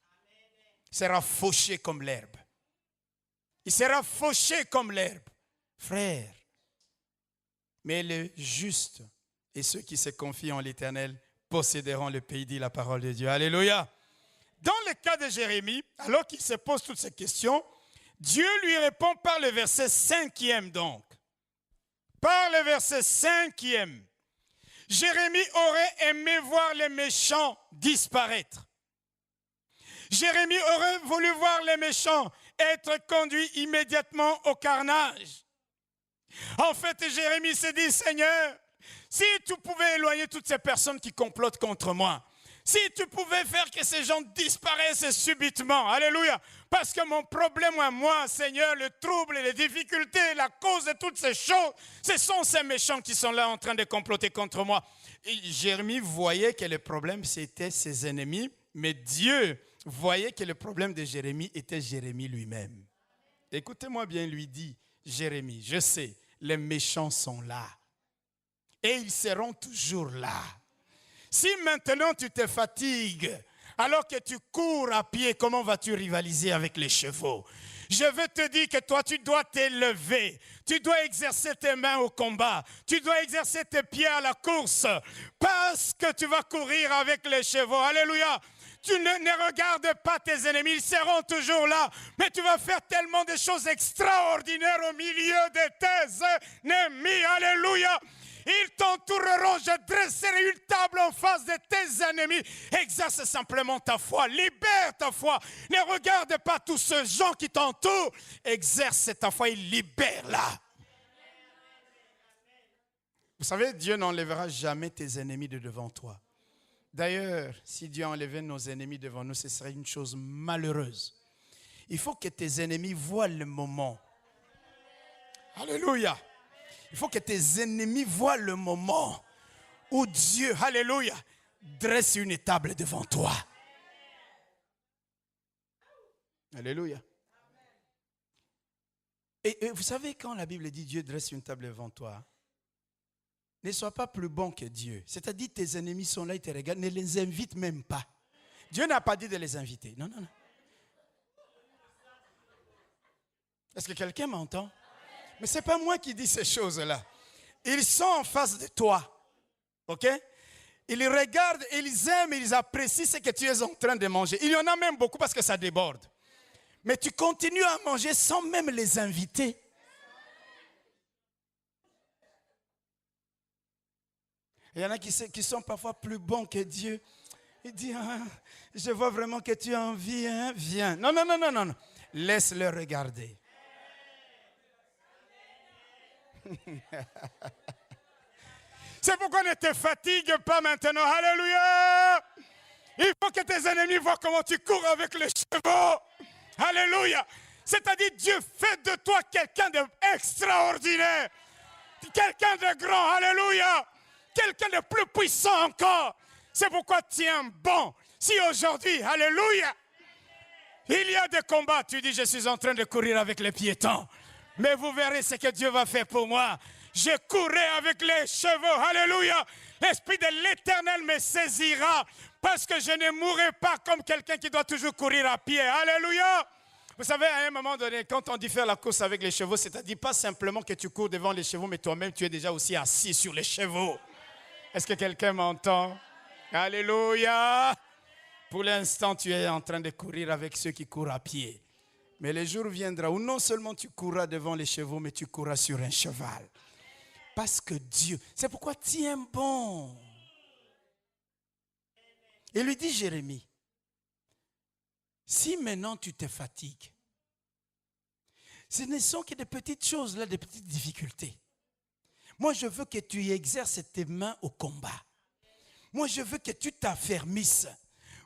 Il sera fauché comme l'herbe. Il sera fauché comme l'herbe. Frère, mais les justes et ceux qui se confient en l'Éternel posséderont le pays, dit la parole de Dieu. Alléluia. Dans le cas de Jérémie, alors qu'il se pose toutes ces questions, Dieu lui répond par le verset 5e donc. Par le verset 5e. Jérémie aurait aimé voir les méchants disparaître. Jérémie aurait voulu voir les méchants être conduits immédiatement au carnage. En fait, Jérémie s'est dit, Seigneur, si tu pouvais éloigner toutes ces personnes qui complotent contre moi, si tu pouvais faire que ces gens disparaissent subitement, alléluia, parce que mon problème à moi, Seigneur, le trouble, les difficultés, la cause de toutes ces choses, ce sont ces méchants qui sont là en train de comploter contre moi. Et Jérémie voyait que le problème, c'était ses ennemis, mais Dieu voyait que le problème de Jérémie était Jérémie lui-même. Écoutez-moi bien, lui dit Jérémie, je sais, les méchants sont là. Et ils seront toujours là. Si maintenant tu te fatigues, alors que tu cours à pied, comment vas-tu rivaliser avec les chevaux? Je veux te dire que toi, tu dois t'élever. Tu dois exercer tes mains au combat. Tu dois exercer tes pieds à la course. Parce que tu vas courir avec les chevaux. Alléluia. Tu ne regardes pas tes ennemis, ils seront toujours là. Mais tu vas faire tellement de choses extraordinaires au milieu de tes ennemis. Alléluia. Ils t'entoureront, je dresserai une table en face de tes ennemis. Exerce simplement ta foi, libère ta foi. Ne regarde pas tous ces gens qui t'entourent. Exerce ta foi et libère-la. Vous savez, Dieu n'enlèvera jamais tes ennemis de devant toi. D'ailleurs, si Dieu enlevait nos ennemis devant nous, ce serait une chose malheureuse. Il faut que tes ennemis voient le moment. Alléluia. Il faut que tes ennemis voient le moment où Dieu, alléluia, dresse une table devant toi. Alléluia. Et vous savez, quand la Bible dit Dieu dresse une table devant toi, ne sois pas plus bon que Dieu. C'est-à-dire tes ennemis sont là, ils te regardent, ne les invite même pas. Dieu n'a pas dit de les inviter. Non, non, non. Est-ce que quelqu'un m'entend? Mais ce n'est pas moi qui dis ces choses-là. Ils sont en face de toi. OK? Ils regardent, ils aiment, ils apprécient ce que tu es en train de manger. Il y en a même beaucoup parce que ça déborde. Mais tu continues à manger sans même les inviter. Il y en a qui sont parfois plus bons que Dieu. Il dit, ah, je vois vraiment que tu as envie, hein? Viens. Non, non, non, non, non. Laisse-le regarder. C'est pourquoi ne te fatigue pas maintenant. Alléluia. Il faut que tes ennemis voient comment tu cours avec les chevaux. Alléluia. C'est-à-dire Dieu fait de toi quelqu'un d'extraordinaire. Quelqu'un de grand. Alléluia. Quelqu'un de plus puissant encore. C'est pourquoi tu es bon. Si aujourd'hui, alléluia, il y a des combats, tu dis je suis en train de courir avec les piétons. Mais vous verrez ce que Dieu va faire pour moi. Je courrai avec les chevaux. Alléluia. L'Esprit de l'Éternel me saisira. Parce que je ne mourrai pas comme quelqu'un qui doit toujours courir à pied. Alléluia. Vous savez, à un moment donné, quand on dit faire la course avec les chevaux, c'est-à-dire pas simplement que tu cours devant les chevaux, mais toi-même, tu es déjà aussi assis sur les chevaux. Est-ce que quelqu'un m'entend? Alléluia. Pour l'instant, tu es en train de courir avec ceux qui courent à pied. Mais le jour viendra où non seulement tu courras devant les chevaux, mais tu courras sur un cheval. Parce que Dieu, c'est pourquoi tu es bon. Et lui dit Jérémie, si maintenant tu te fatigues, ce ne sont que des petites choses là, des petites difficultés. Moi, je veux que tu exerces tes mains au combat. Moi, je veux que tu t'affermisses.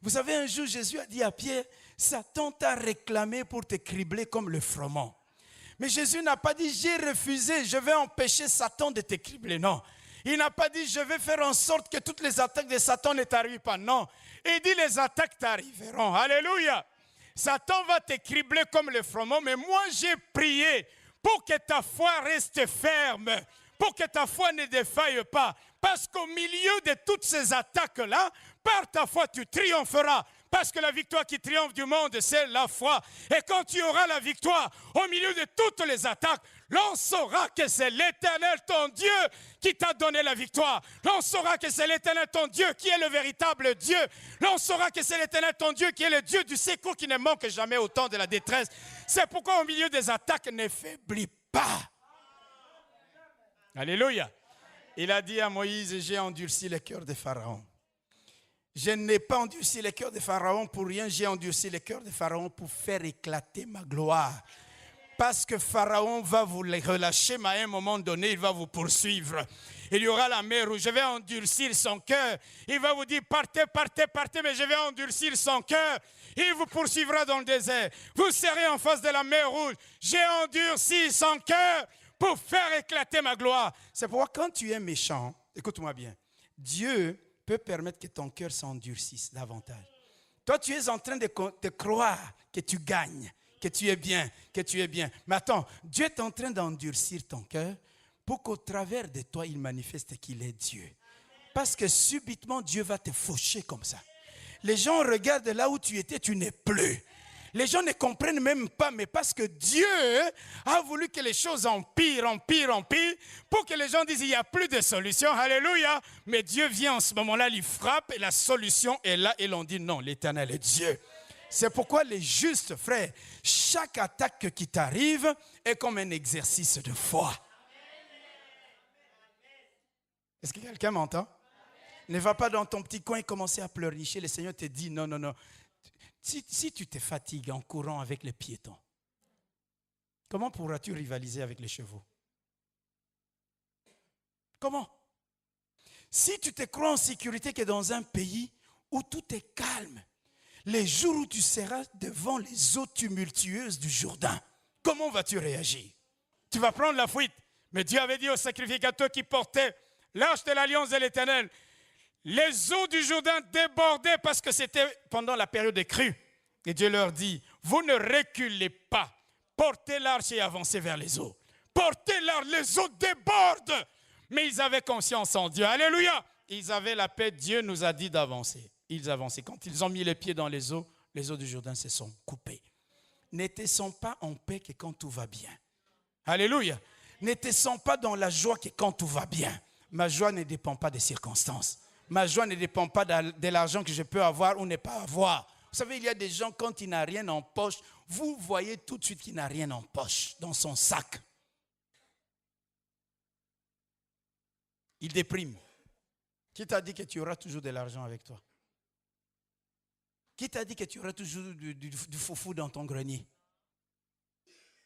Vous savez, un jour, Jésus a dit à Pierre, Satan t'a réclamé pour te cribler comme le froment. Mais Jésus n'a pas dit, j'ai refusé, je vais empêcher Satan de te cribler. Non. Il n'a pas dit, je vais faire en sorte que toutes les attaques de Satan ne t'arrivent pas. Non. Il dit, les attaques t'arriveront. Alléluia. Satan va te cribler comme le froment, mais moi, j'ai prié pour que ta foi reste ferme, pour que ta foi ne défaille pas. Parce qu'au milieu de toutes ces attaques-là, par ta foi, tu triompheras. Parce que la victoire qui triomphe du monde, c'est la foi. Et quand tu auras la victoire, au milieu de toutes les attaques, l'on saura que c'est l'Éternel, ton Dieu, qui t'a donné la victoire. L'on saura que c'est l'Éternel, ton Dieu, qui est le véritable Dieu. L'on saura que c'est l'Éternel, ton Dieu, qui est le Dieu du secours, qui ne manque jamais au temps de la détresse. C'est pourquoi au milieu des attaques, ne faiblis pas. Alléluia. Il a dit à Moïse, j'ai endurci le cœur de Pharaon. Je n'ai pas endurci le cœur de Pharaon pour rien, j'ai endurci le cœur de Pharaon pour faire éclater ma gloire. Parce que Pharaon va vous relâcher, mais à un moment donné, il va vous poursuivre. Il y aura la mer où je vais endurcir son cœur. Il va vous dire, partez, partez, partez, mais je vais endurcir son cœur. Il vous poursuivra dans le désert. Vous serez en face de la mer rouge. J'ai endurci son cœur pour faire éclater ma gloire. C'est pourquoi quand tu es méchant, écoute-moi bien, Dieu peut permettre que ton cœur s'endurcisse davantage. Toi, tu es en train de croire que tu gagnes, que tu es bien, que tu es bien. Mais attends, Dieu est en train d'endurcir ton cœur pour qu'au travers de toi, il manifeste qu'il est Dieu. Parce que subitement, Dieu va te faucher comme ça. Les gens regardent là où tu étais, tu n'es plus. Les gens ne comprennent même pas, mais parce que Dieu a voulu que les choses empirent, pour que les gens disent il n'y a plus de solution. Alléluia. Mais Dieu vient en ce moment-là, il frappe et la solution est là. Et l'on dit non, l'Éternel est Dieu. C'est pourquoi les justes, frères, chaque attaque qui t'arrive est comme un exercice de foi. Est-ce que quelqu'un m'entend? Ne va pas dans ton petit coin et commencer à pleurnicher. Le Seigneur te dit non, non, non. Si tu te fatigues en courant avec les piétons, comment pourras-tu rivaliser avec les chevaux? Comment? Si tu te crois en sécurité que dans un pays où tout est calme, les jours où tu seras devant les eaux tumultueuses du Jourdain, comment vas-tu réagir? Tu vas prendre la fuite. Mais Dieu avait dit au sacrificateur qui portait l'arche de l'alliance de l'Éternel, les eaux du Jourdain débordaient parce que c'était pendant la période des crues. Et Dieu leur dit, vous ne reculez pas. Portez l'arche et avancez vers les eaux. Portez l'arche, les eaux débordent. Mais ils avaient conscience en Dieu. Alléluia. Ils avaient la paix. Dieu nous a dit d'avancer. Ils avançaient. Quand ils ont mis les pieds dans les eaux du Jourdain se sont coupées. Ne te sens pas en paix que quand tout va bien. Alléluia. Ne te sens pas dans la joie que quand tout va bien. Ma joie ne dépend pas des circonstances. Ma joie ne dépend pas de l'argent que je peux avoir ou ne pas avoir. Vous savez, il y a des gens, quand il n'a rien en poche, vous voyez tout de suite qu'il n'a rien en poche, dans son sac. Il déprime. Qui t'a dit que tu auras toujours de l'argent avec toi? Qui t'a dit que tu auras toujours du foufou dans ton grenier?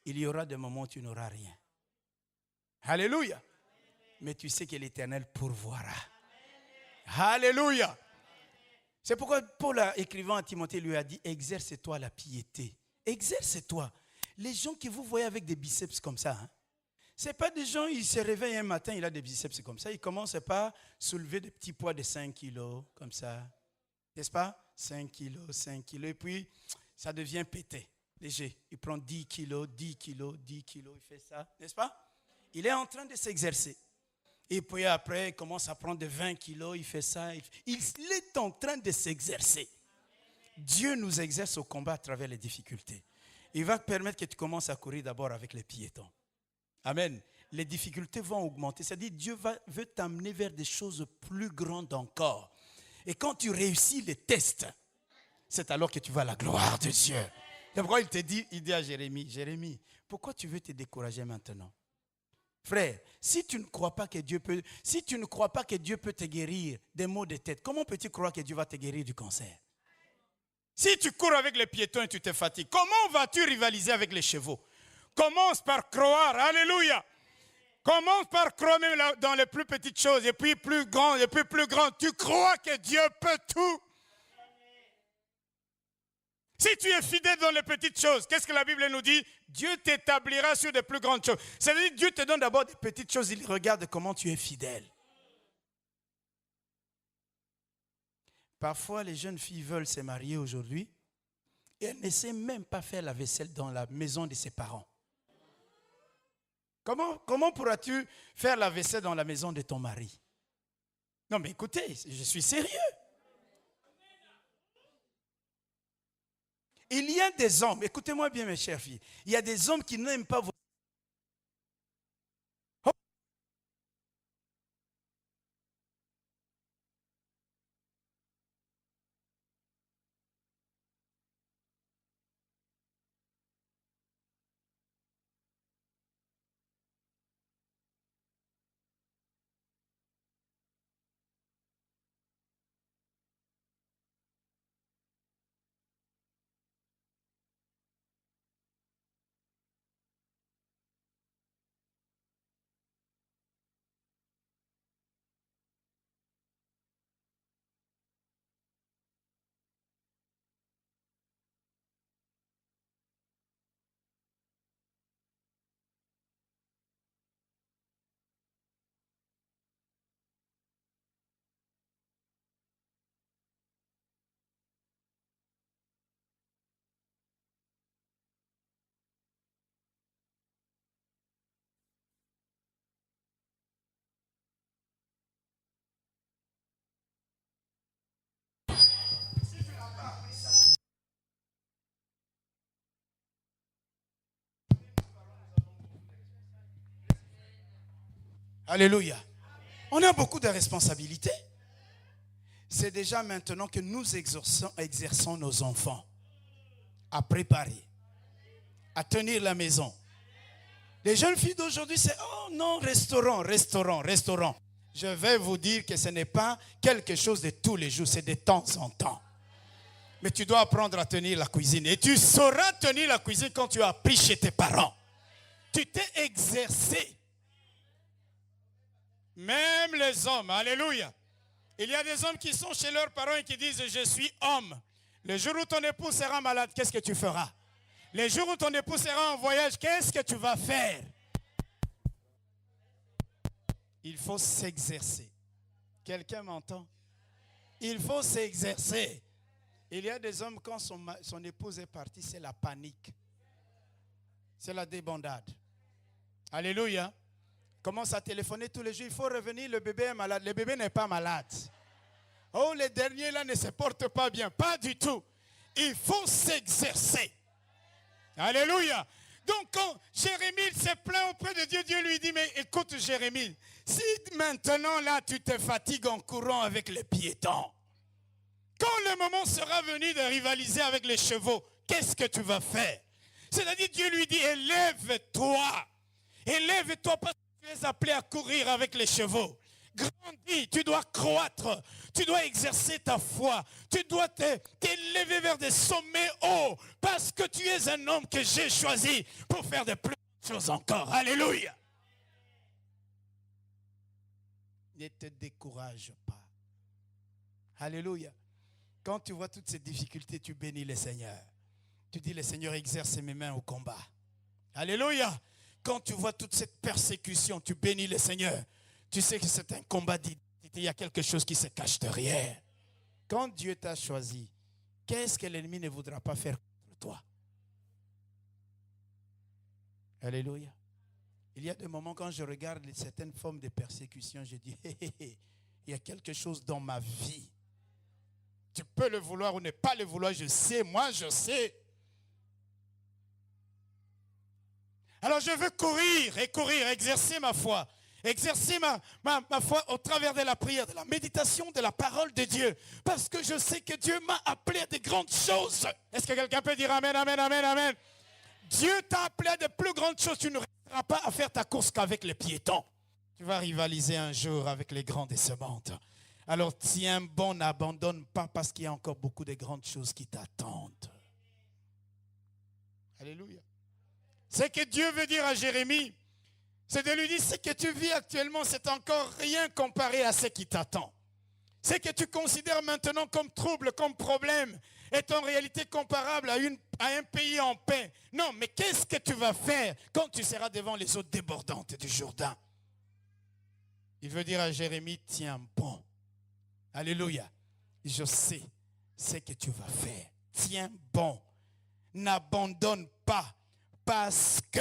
Il y aura des moments où tu n'auras rien. Alléluia. Mais tu sais que l'Éternel pourvoira. Alléluia. C'est pourquoi Paul, écrivant à Timothée, lui a dit, exerce-toi la piété. Exerce-toi. Les gens que vous voyez avec des biceps comme ça, ce n'est pas des gens, ils se réveillent un matin, il a des biceps comme ça. Ils commencent par soulever des petits poids de 5 kilos, comme ça. N'est-ce pas? 5 kilos, 5 kilos. Et puis, ça devient pété, léger. Il prend 10 kilos, 10 kilos, 10 kilos, il fait ça. N'est-ce pas? Il est en train de s'exercer. Et puis après, il commence à prendre de 20 kilos, il fait ça. Il est en train de s'exercer. Dieu nous exerce au combat à travers les difficultés. Il va te permettre que tu commences à courir d'abord avec les piétons. Amen. Les difficultés vont augmenter. C'est-à-dire Dieu veut t'amener vers des choses plus grandes encore. Et quand tu réussis les tests, c'est alors que tu vas à la gloire de Dieu. C'est pourquoi il dit à Jérémie, Jérémie, pourquoi tu veux te décourager maintenant? Frère, si tu ne crois pas que Dieu peut te guérir des maux de tête, comment peux-tu croire que Dieu va te guérir du cancer? Si tu cours avec les piétons et tu te fatigues, comment vas-tu rivaliser avec les chevaux? Commence par croire, alléluia. Commence par croire même dans les plus petites choses, et puis plus grand, et puis plus grand. Tu crois que Dieu peut tout. Si tu es fidèle dans les petites choses, qu'est-ce que la Bible nous dit? Dieu t'établira sur de plus grandes choses. C'est-à-dire que Dieu te donne d'abord des petites choses, il regarde comment tu es fidèle. Parfois, les jeunes filles veulent se marier aujourd'hui et elles ne savent même pas faire la vaisselle dans la maison de ses parents. Comment pourras-tu faire la vaisselle dans la maison de ton mari? Non, mais écoutez, je suis sérieux. Il y a des hommes, écoutez-moi bien mes chères filles, il y a des hommes qui n'aiment pas vos... Alléluia. On a beaucoup de responsabilités. C'est déjà maintenant que nous exerçons nos enfants à préparer, à tenir la maison. Les jeunes filles d'aujourd'hui, c'est « Oh non, restaurant. » Je vais vous dire que ce n'est pas quelque chose de tous les jours, c'est de temps en temps. Mais tu dois apprendre à tenir la cuisine. Et tu sauras tenir la cuisine quand tu as appris chez tes parents. Tu t'es exercé. Même les hommes, alléluia. Il y a des hommes qui sont chez leurs parents et qui disent « Je suis homme ». Le jour où ton époux sera malade, qu'est-ce que tu feras? Le jour où ton époux sera en voyage, qu'est-ce que tu vas faire? Il faut s'exercer. Quelqu'un m'entend? Il faut s'exercer. Il y a des hommes, quand son épouse est partie, c'est la panique. C'est la débandade. Alléluia. Commence à téléphoner tous les jours. Il faut revenir, le bébé est malade. Le bébé n'est pas malade. Oh, les derniers là ne se portent pas bien. Pas du tout. Il faut s'exercer. Alléluia. Donc quand Jérémie se plaint auprès de Dieu, Dieu lui dit, mais écoute Jérémie, si maintenant là tu te fatigues en courant avec les piétons, quand le moment sera venu de rivaliser avec les chevaux, qu'est-ce que tu vas faire? C'est-à-dire Dieu lui dit, élève-toi. Élève-toi parce que tu es appelé à courir avec les chevaux. Grandis, tu dois croître, tu dois exercer ta foi, tu dois t'élever vers des sommets hauts parce que tu es un homme que j'ai choisi pour faire de plus grandes choses encore. Alléluia. Ne te décourage pas. Alléluia. Quand tu vois toutes ces difficultés, tu bénis le Seigneur. Tu dis, le Seigneur exerce mes mains au combat. Alléluia. Quand tu vois toute cette persécution, tu bénis le Seigneur. Tu sais que c'est un combat d'identité. Il y a quelque chose qui se cache derrière. Quand Dieu t'a choisi, qu'est-ce que l'ennemi ne voudra pas faire contre toi? Alléluia. Il y a des moments quand je regarde certaines formes de persécution, je dis, il y a quelque chose dans ma vie. Tu peux le vouloir ou ne pas le vouloir, je sais, moi je sais. Alors je veux courir, exercer ma foi. Exercer ma foi au travers de la prière, de la méditation, de la parole de Dieu. Parce que je sais que Dieu m'a appelé à de grandes choses. Est-ce que quelqu'un peut dire amen, amen, amen, amen? Dieu t'a appelé à de plus grandes choses. Tu ne resteras pas à faire ta course qu'avec les piétons. Tu vas rivaliser un jour avec les grands de ce monde. Alors tiens bon, n'abandonne pas parce qu'il y a encore beaucoup de grandes choses qui t'attendent. Alléluia. Ce que Dieu veut dire à Jérémie, c'est de lui dire, ce que tu vis actuellement, c'est encore rien comparé à ce qui t'attend. Ce que tu considères maintenant comme trouble, comme problème, est en réalité comparable à un pays en paix. Non, mais qu'est-ce que tu vas faire quand tu seras devant les eaux débordantes du Jourdain? Il veut dire à Jérémie, tiens bon. Alléluia. Je sais ce que tu vas faire. Tiens bon. N'abandonne pas parce que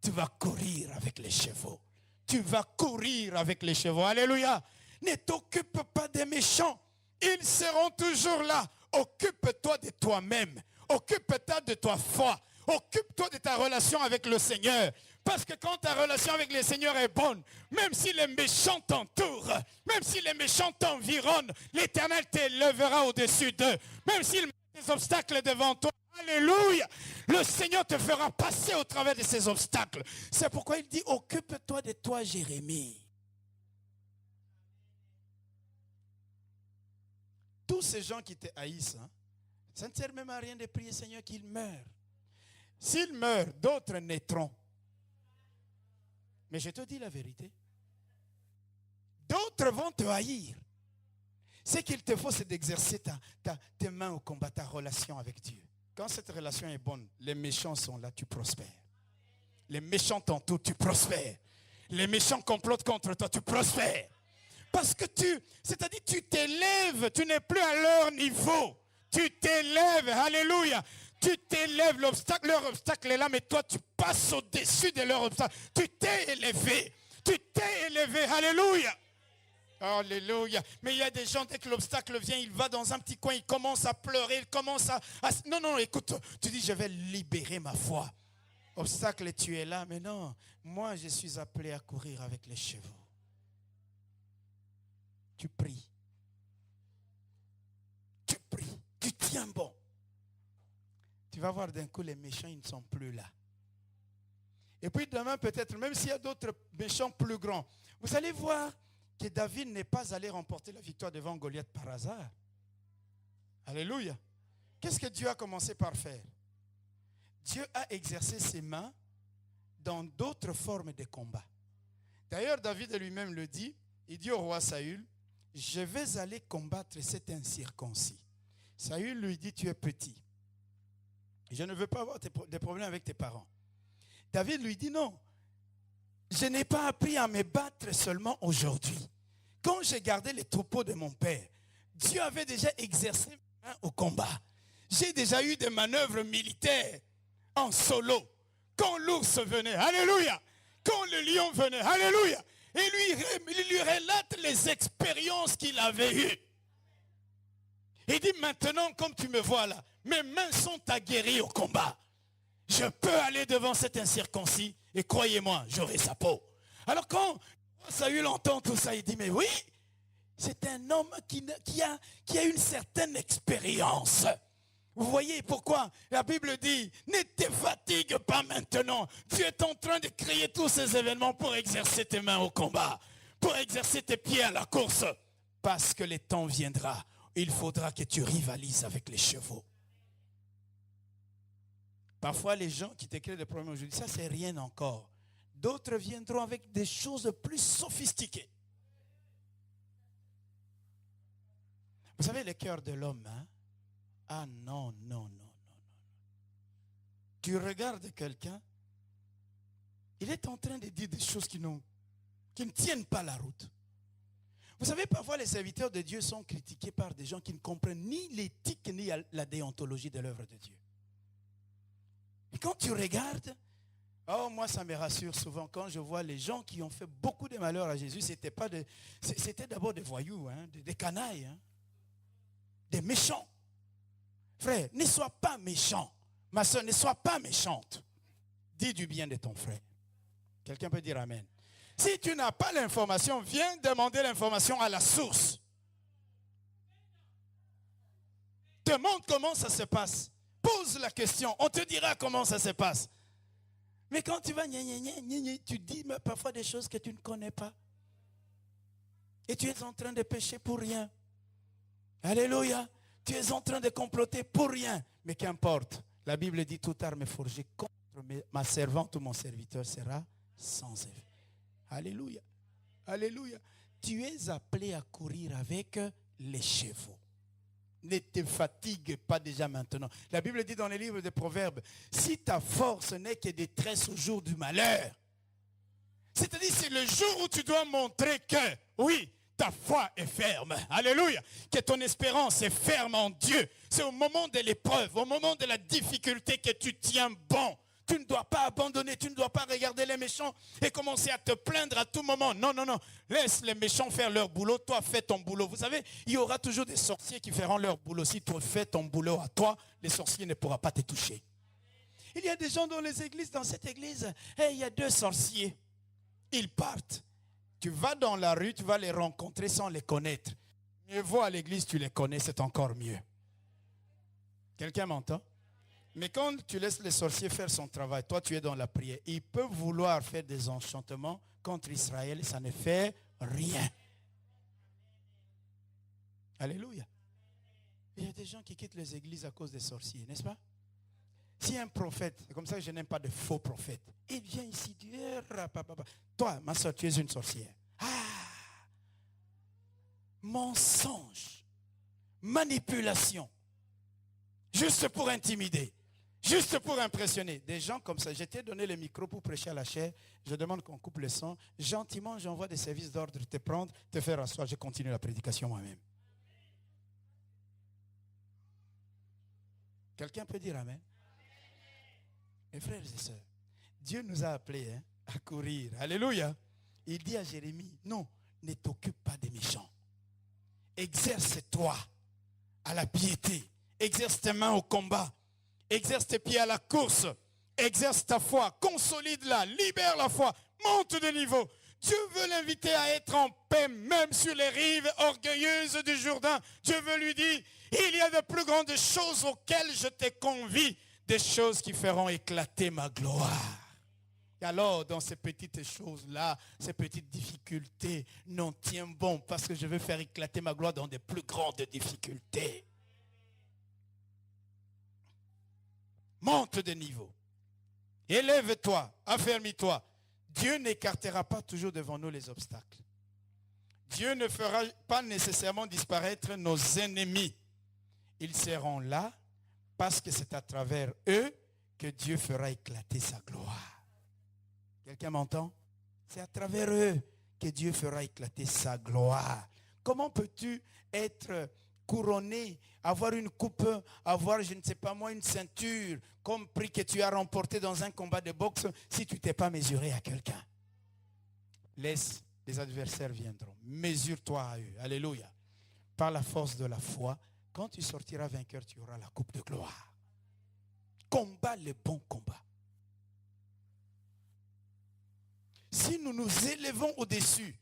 tu vas courir avec les chevaux. Tu vas courir avec les chevaux. Alléluia. Ne t'occupe pas des méchants. Ils seront toujours là. Occupe-toi de toi-même. Occupe-toi de ta foi. Occupe-toi de ta relation avec le Seigneur. Parce que quand ta relation avec le Seigneur est bonne, même si les méchants t'entourent, même si les méchants t'environnent, l'Éternel t'élèvera au-dessus d'eux. Même s'ils mettent des obstacles devant toi, alléluia, le Seigneur te fera passer au travers de ces obstacles. C'est pourquoi il dit, occupe-toi de toi, Jérémie. Tous ces gens qui te haïssent, ça ne sert même à rien de prier, Seigneur, qu'ils meurent. S'ils meurent, d'autres naîtront. Mais je te dis la vérité. D'autres vont te haïr. Ce qu'il te faut, c'est d'exercer tes mains au combat, ta relation avec Dieu. Quand cette relation est bonne, les méchants sont là, tu prospères. Les méchants t'entourent, tu prospères. Les méchants complotent contre toi, tu prospères. Parce que c'est-à-dire tu t'élèves, tu n'es plus à leur niveau. Tu t'élèves, alléluia. Tu t'élèves, leur obstacle est là, mais toi tu passes au-dessus de leur obstacle. Tu t'es élevé, alléluia. Alléluia. Mais il y a des gens, dès que l'obstacle vient, il va dans un petit coin, il commence à pleurer, il commence à... Non, écoute, tu dis, je vais libérer ma foi. Obstacle, tu es là, mais non, moi je suis appelé à courir avec les chevaux. tu pries. Tu pries, tu tiens bon. Tu vas voir d'un coup les méchants, ils ne sont plus là. Et puis demain peut-être, même s'il y a d'autres méchants plus grands, vous allez voir que David n'est pas allé remporter la victoire devant Goliath par hasard. Alléluia. Qu'est-ce que Dieu a commencé par faire? Dieu a exercé ses mains dans d'autres formes de combat. D'ailleurs, David lui-même le dit, il dit au roi Saül, je vais aller combattre cet incirconcis. Saül lui dit, tu es petit. Je ne veux pas avoir des problèmes avec tes parents. David lui dit, non, je n'ai pas appris à me battre seulement aujourd'hui. Quand j'ai gardé les troupeaux de mon père, Dieu avait déjà exercé mes mains au combat. J'ai déjà eu des manœuvres militaires en solo. Quand l'ours venait, alléluia. Quand le lion venait, alléluia. Et il lui relate les expériences qu'il avait eues. Il dit, maintenant, comme tu me vois là, mes mains sont aguerries au combat. Je peux aller devant cet incirconcis et croyez-moi, j'aurai sa peau. Alors quand Saül entend tout ça, il dit, mais oui, c'est un homme qui a une certaine expérience. Vous voyez pourquoi la Bible dit, ne te fatigue pas maintenant. Tu es en train de créer tous ces événements pour exercer tes mains au combat, pour exercer tes pieds à la course. Parce que le temps viendra, il faudra que tu rivalises avec les chevaux. Parfois, les gens qui te créent des problèmes aujourd'hui, ça c'est rien encore. D'autres viendront avec des choses plus sophistiquées. Vous savez, le cœur de l'homme, hein? Ah non, non, non, non, non. Tu regardes quelqu'un, il est en train de dire des choses qui ne tiennent pas la route. Vous savez, parfois les serviteurs de Dieu sont critiqués par des gens qui ne comprennent ni l'éthique ni la déontologie de l'œuvre de Dieu. Et quand tu regardes, oh moi ça me rassure souvent quand je vois les gens qui ont fait beaucoup de malheur à Jésus, c'était d'abord des voyous, hein, des canailles, hein, des méchants. Frère, ne sois pas méchant. Ma soeur, ne sois pas méchante. Dis du bien de ton frère. Quelqu'un peut dire amen. Si tu n'as pas l'information, viens demander l'information à la source. Demande comment ça se passe. Pose la question, on te dira comment ça se passe. Mais quand tu vas, tu dis parfois des choses que tu ne connais pas. Et tu es en train de pécher pour rien. Alléluia. Tu es en train de comploter pour rien. Mais qu'importe. La Bible dit, toute arme forgée contre ma servante ou mon serviteur sera sans effet. Alléluia. Alléluia. Tu es appelé à courir avec les chevaux. Ne te fatigue pas déjà maintenant. La Bible dit dans les livres des Proverbes, si ta force n'est que détresse au jour du malheur, c'est-à-dire c'est le jour où tu dois montrer que, oui, ta foi est ferme. Alléluia. Que ton espérance est ferme en Dieu. C'est au moment de l'épreuve, au moment de la difficulté que tu tiens bon. Tu ne dois pas abandonner, tu ne dois pas regarder les méchants et commencer à te plaindre à tout moment. Non, non, non. Laisse les méchants faire leur boulot, toi fais ton boulot. Vous savez, il y aura toujours des sorciers qui feront leur boulot. Si tu fais ton boulot à toi, les sorciers ne pourront pas te toucher. Il y a des gens dans les églises, dans cette église, il y a 2 sorciers. Ils partent. Tu vas dans la rue, tu vas les rencontrer sans les connaître. Mieux vaut à l'église, tu les connais, c'est encore mieux. Quelqu'un m'entend? Mais quand tu laisses les sorciers faire son travail, toi tu es dans la prière. Ils peuvent vouloir faire des enchantements contre Israël, ça ne fait rien. Alléluia. Il y a des gens qui quittent les églises à cause des sorciers, n'est-ce pas? Si un prophète, c'est comme ça que je n'aime pas de faux prophètes, il vient ici dire, toi ma soeur, tu es une sorcière. Ah! Mensonge, manipulation, juste pour intimider. Juste pour impressionner. Des gens comme ça. Je t'ai donné le micro pour prêcher à la chair. Je demande qu'on coupe le son. Gentiment, j'envoie des services d'ordre te prendre, te faire asseoir. Je continue la prédication moi-même. Quelqu'un peut dire amen? Mes frères et sœurs, Dieu nous a appelés à courir. Alléluia. Il dit à Jérémie, non, ne t'occupe pas des méchants. Exerce-toi à la piété. Exerce tes mains au combat. Exerce tes pieds à la course. Exerce ta foi. Consolide-la. Libère la foi. Monte de niveau. Dieu veut l'inviter à être en paix, même sur les rives orgueilleuses du Jourdain. Dieu veut lui dire, il y a de plus grandes choses auxquelles je te convie, des choses qui feront éclater ma gloire. Et alors, dans ces petites choses-là, ces petites difficultés, non, tiens bon, parce que je veux faire éclater ma gloire dans des plus grandes difficultés. Monte de niveau. Élève-toi, affermis-toi. Dieu n'écartera pas toujours devant nous les obstacles. Dieu ne fera pas nécessairement disparaître nos ennemis. Ils seront là parce que c'est à travers eux que Dieu fera éclater sa gloire. Quelqu'un m'entend? C'est à travers eux que Dieu fera éclater sa gloire. Comment peux-tu être couronné, avoir une coupe, avoir, je ne sais pas moi, une ceinture, comme prix que tu as remporté dans un combat de boxe, si tu ne t'es pas mesuré à quelqu'un? Laisse, les adversaires viendront. Mesure-toi à eux. Alléluia. Par la force de la foi, quand tu sortiras vainqueur, tu auras la coupe de gloire. Combat le bon combat. Si nous nous élevons au-dessus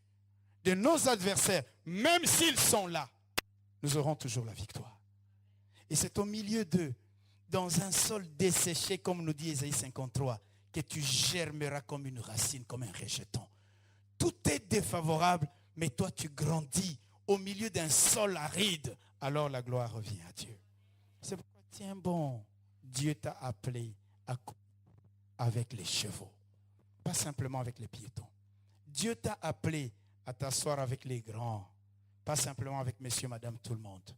de nos adversaires, même s'ils sont là, nous aurons toujours la victoire. Et c'est au milieu d'eux, dans un sol desséché, comme nous dit Ésaïe 53, que tu germeras comme une racine, comme un rejeton. Tout est défavorable, mais toi tu grandis au milieu d'un sol aride. Alors la gloire revient à Dieu. C'est pourquoi, tiens bon, Dieu t'a appelé à courir avec les chevaux, pas simplement avec les piétons. Dieu t'a appelé à t'asseoir avec les grands, pas simplement avec monsieur, madame, tout le monde.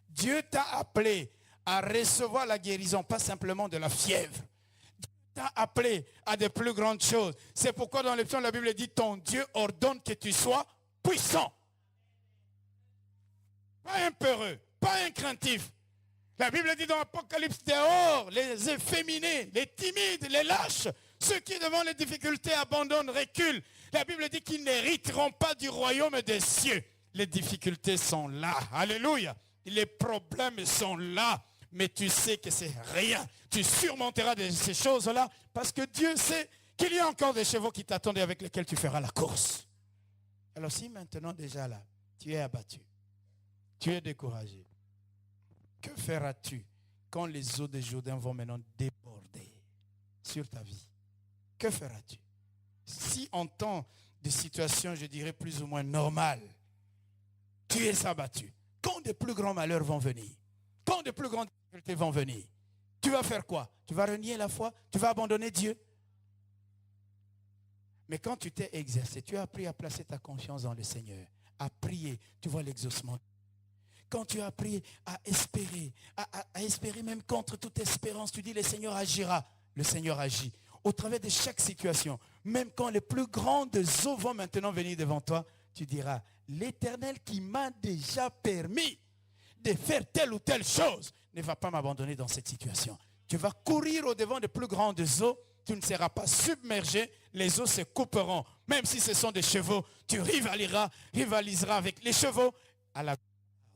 Dieu t'a appelé à recevoir la guérison, pas simplement de la fièvre. Dieu t'a appelé à de plus grandes choses. C'est pourquoi dans les psaumes, la Bible dit, ton Dieu ordonne que tu sois puissant. Pas un peureux, pas un craintif. La Bible dit dans l'Apocalypse, dehors, les efféminés, les timides, les lâches, ceux qui devant les difficultés abandonnent, reculent. La Bible dit qu'ils n'hériteront pas du royaume des cieux. Les difficultés sont là. Alléluia. Les problèmes sont là. Mais tu sais que c'est rien. Tu surmonteras de ces choses-là parce que Dieu sait qu'il y a encore des chevaux qui t'attendent et avec lesquels tu feras la course. Alors si maintenant déjà là, tu es abattu, tu es découragé, que feras-tu quand les eaux de Jourdain vont maintenant déborder sur ta vie? Que feras-tu? Si en temps de situation, je dirais plus ou moins normale, tu es abattu, quand de plus grands malheurs vont venir, quand de plus grandes difficultés vont venir, tu vas faire quoi? Tu vas renier la foi? Tu vas abandonner Dieu? Mais quand tu t'es exercé, tu as appris à placer ta confiance dans le Seigneur, à prier, tu vois l'exaucement. Quand tu as appris à espérer, à espérer même contre toute espérance, tu dis le Seigneur agira, le Seigneur agit. Au travers de chaque situation, même quand les plus grandes eaux vont maintenant venir devant toi, tu diras, l'Éternel qui m'a déjà permis de faire telle ou telle chose ne va pas m'abandonner dans cette situation. Tu vas courir au-devant des plus grandes eaux, tu ne seras pas submergé, les eaux se couperont. Même si ce sont des chevaux, tu rivaliseras avec les chevaux à la gloire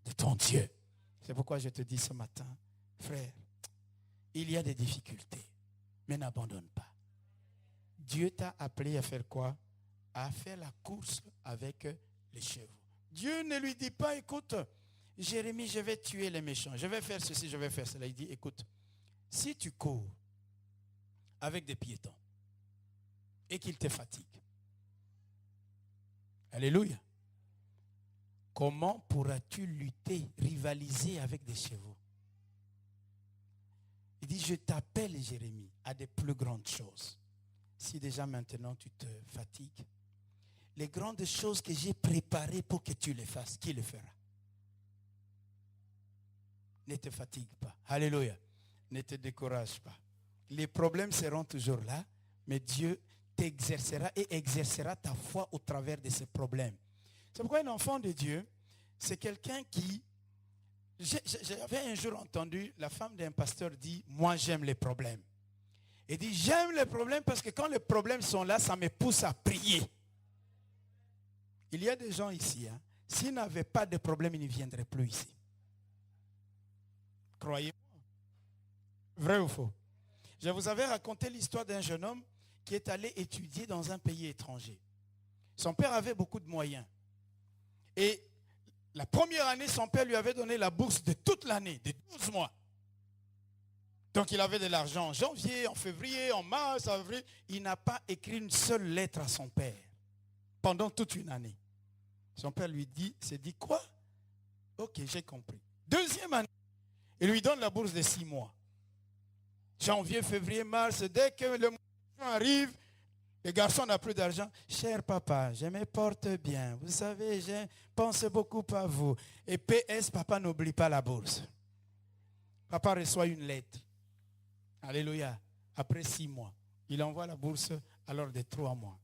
de ton Dieu. C'est pourquoi je te dis ce matin, frère, il y a des difficultés, mais n'abandonne pas. Dieu t'a appelé à faire quoi? À faire la course avec les chevaux. Dieu ne lui dit pas, écoute, Jérémie, je vais tuer les méchants, je vais faire ceci, je vais faire cela. Il dit, écoute, si tu cours avec des piétons et qu'ils te fatiguent, alléluia, comment pourras-tu lutter, rivaliser avec des chevaux? Il dit, je t'appelle, Jérémie, à des plus grandes choses. Si déjà maintenant tu te fatigues, les grandes choses que j'ai préparées pour que tu les fasses, qui le fera? Ne te fatigue pas. Alléluia. Ne te décourage pas. Les problèmes seront toujours là, mais Dieu t'exercera et exercera ta foi au travers de ces problèmes. C'est pourquoi un enfant de Dieu, c'est quelqu'un qui... J'avais un jour entendu la femme d'un pasteur dire, moi j'aime les problèmes. Il dit, j'aime les problèmes parce que quand les problèmes sont là, ça me pousse à prier. Il y a des gens ici, hein, s'ils n'avaient pas de problème, ils ne viendraient plus ici. Croyez-moi. Vrai ou faux? Je vous avais raconté l'histoire d'un jeune homme qui est allé étudier dans un pays étranger. Son père avait beaucoup de moyens. Et la première année, son père lui avait donné la bourse de toute l'année, de 12 mois. Donc il avait de l'argent en janvier, en février, en mars, en avril. Il n'a pas écrit une seule lettre à son père pendant toute une année. Son père s'est dit quoi? Ok, j'ai compris. Deuxième année, il lui donne la bourse de 6 mois. Janvier, février, mars, dès que le mois arrive, le garçon n'a plus d'argent. Cher papa, je me porte bien. Vous savez, je pense beaucoup à vous. Et PS, papa n'oublie pas la bourse. Papa reçoit une lettre. Alléluia. Après 6 mois, il envoie la bourse alors de 3 mois.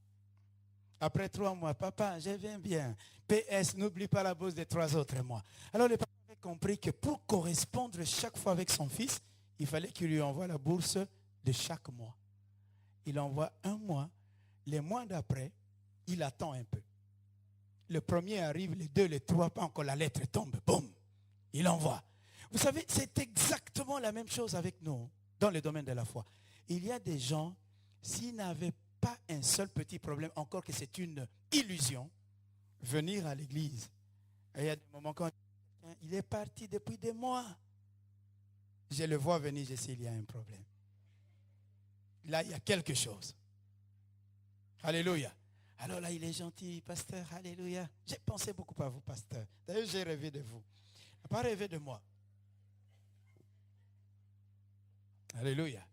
Après 3 mois, papa, je viens bien. PS, n'oublie pas la bourse de 3 autres mois. Alors le papa avait compris que pour correspondre chaque fois avec son fils, il fallait qu'il lui envoie la bourse de chaque mois. Il envoie 1 mois. Les mois d'après, il attend un peu. Le premier arrive, les 2, les 3, pas encore la lettre tombe. Boum, il envoie. Vous savez, c'est exactement la même chose avec nous dans le domaine de la foi. Il y a des gens, s'ils n'avaient pas un seul petit problème, encore que c'est une illusion, venir à l'église. Et il y a des moments quand il est parti depuis des mois. Je le vois venir, je sais qu'il y a un problème. Là, il y a quelque chose. Alléluia. Alors là, il est gentil, pasteur. Alléluia. J'ai pensé beaucoup à vous, pasteur. D'ailleurs, j'ai rêvé de vous. Il n'a pas rêvé de moi. Alléluia.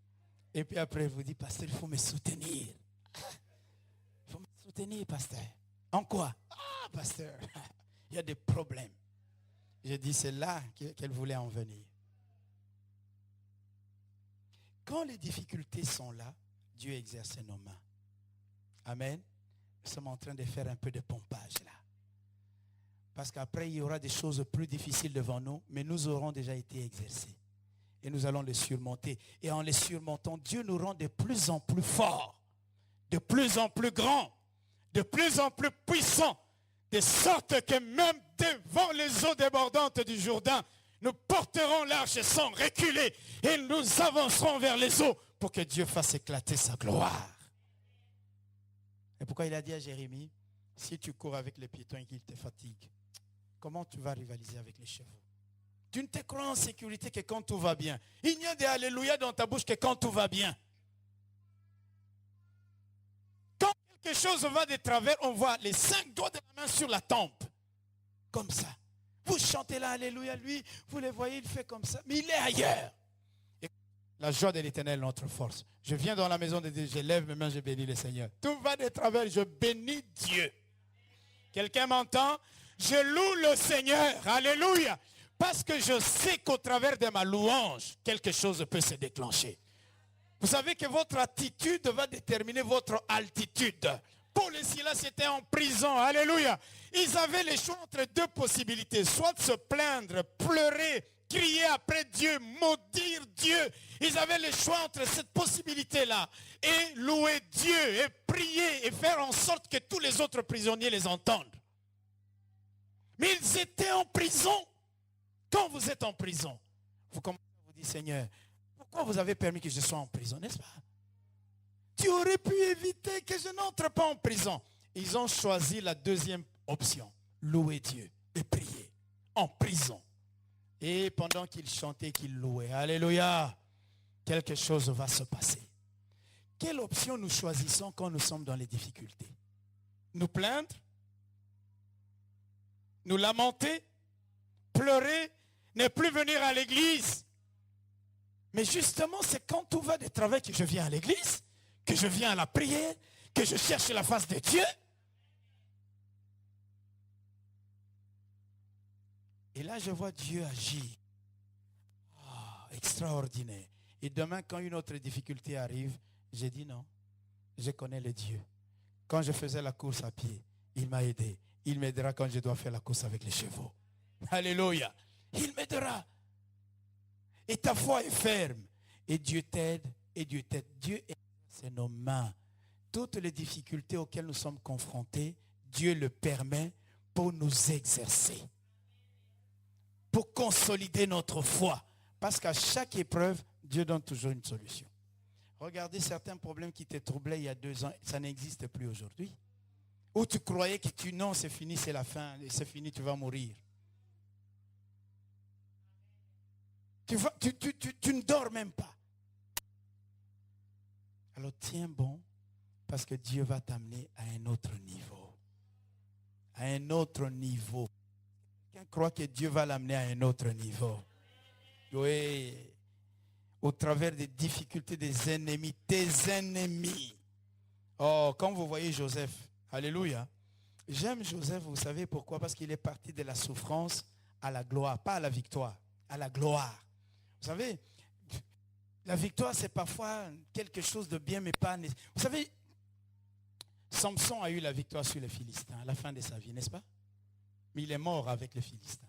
Et puis après, il vous dit, pasteur, il faut me soutenir. Il faut me soutenir, pasteur. En quoi? Ah, pasteur, il y a des problèmes. J'ai dit, c'est là qu'elle voulait en venir. Quand les difficultés sont là, Dieu exerce nos mains. Amen. Nous sommes en train de faire un peu de pompage là. Parce qu'après, il y aura des choses plus difficiles devant nous, mais nous aurons déjà été exercés. Et nous allons les surmonter. Et en les surmontant, Dieu nous rend de plus en plus forts, de plus en plus grands, de plus en plus puissants, de sorte que même devant les eaux débordantes du Jourdain, nous porterons l'arche sans reculer et nous avancerons vers les eaux pour que Dieu fasse éclater sa gloire. Et pourquoi il a dit à Jérémie, si tu cours avec les piétons et qu'ils te fatiguent, comment tu vas rivaliser avec les chevaux? Tu ne te crois en sécurité que quand tout va bien. Il n'y a des alléluia dans ta bouche que quand tout va bien. Quand quelque chose va de travers, on voit les 5 doigts de la main sur la tempe. Comme ça. Vous chantez là, alléluia, lui, vous le voyez, il fait comme ça. Mais il est ailleurs. Et la joie de l'Éternel, notre force. Je viens dans la maison de Dieu, je lève mes mains, je bénis le Seigneur. Tout va de travers, je bénis Dieu. Quelqu'un m'entend? Je loue le Seigneur. Alléluia. Parce que je sais qu'au travers de ma louange, quelque chose peut se déclencher. Vous savez que votre attitude va déterminer votre altitude. Paul et Silas étaient en prison. Alléluia. Ils avaient le choix entre 2 possibilités. Soit de se plaindre, pleurer, crier après Dieu, maudire Dieu. Ils avaient le choix entre cette possibilité-là et louer Dieu et prier et faire en sorte que tous les autres prisonniers les entendent. Mais ils étaient en prison. Quand vous êtes en prison, vous commencez à vous dire, Seigneur, pourquoi vous avez permis que je sois en prison, n'est-ce pas? Tu aurais pu éviter que je n'entre pas en prison. Ils ont choisi la deuxième option, louer Dieu et prier en prison. Et pendant qu'ils chantaient, qu'ils louaient, alléluia, quelque chose va se passer. Quelle option nous choisissons quand nous sommes dans les difficultés? Nous plaindre? Nous lamenter? Pleurer? Ne plus venir à l'église? Mais justement, c'est quand tout va de travers que je viens à l'église, que je viens à la prière, que je cherche la face de Dieu. Et là, je vois Dieu agir. Oh, extraordinaire. Et demain, quand une autre difficulté arrive, j'ai dit non, je connais le Dieu. Quand je faisais la course à pied, il m'a aidé. Il m'aidera quand je dois faire la course avec les chevaux. Alléluia. Il m'aidera. Et ta foi est ferme. Et Dieu t'aide. Et Dieu t'aide. Dieu aide. C'est nos mains. Toutes les difficultés auxquelles nous sommes confrontés, Dieu le permet pour nous exercer. Pour consolider notre foi. Parce qu'à chaque épreuve, Dieu donne toujours une solution. Regardez certains problèmes qui te troublaient il y a 2 ans. Ça n'existe plus aujourd'hui. Où tu croyais que non, c'est fini, c'est la fin, c'est fini, tu vas mourir. Tu ne dors même pas. Alors tiens bon, parce que Dieu va t'amener à un autre niveau. À un autre niveau. Quelqu'un croit que Dieu va l'amener à un autre niveau. Oui. Au travers des difficultés des ennemis, tes ennemis. Oh, quand vous voyez Joseph, alléluia. J'aime Joseph, vous savez pourquoi? Parce qu'il est parti de la souffrance à la gloire, pas à la victoire, à la gloire. Vous savez, la victoire, c'est parfois quelque chose de bien, mais pas nécessaire. Vous savez, Samson a eu la victoire sur les Philistins à la fin de sa vie, n'est-ce pas? Mais il est mort avec les Philistins.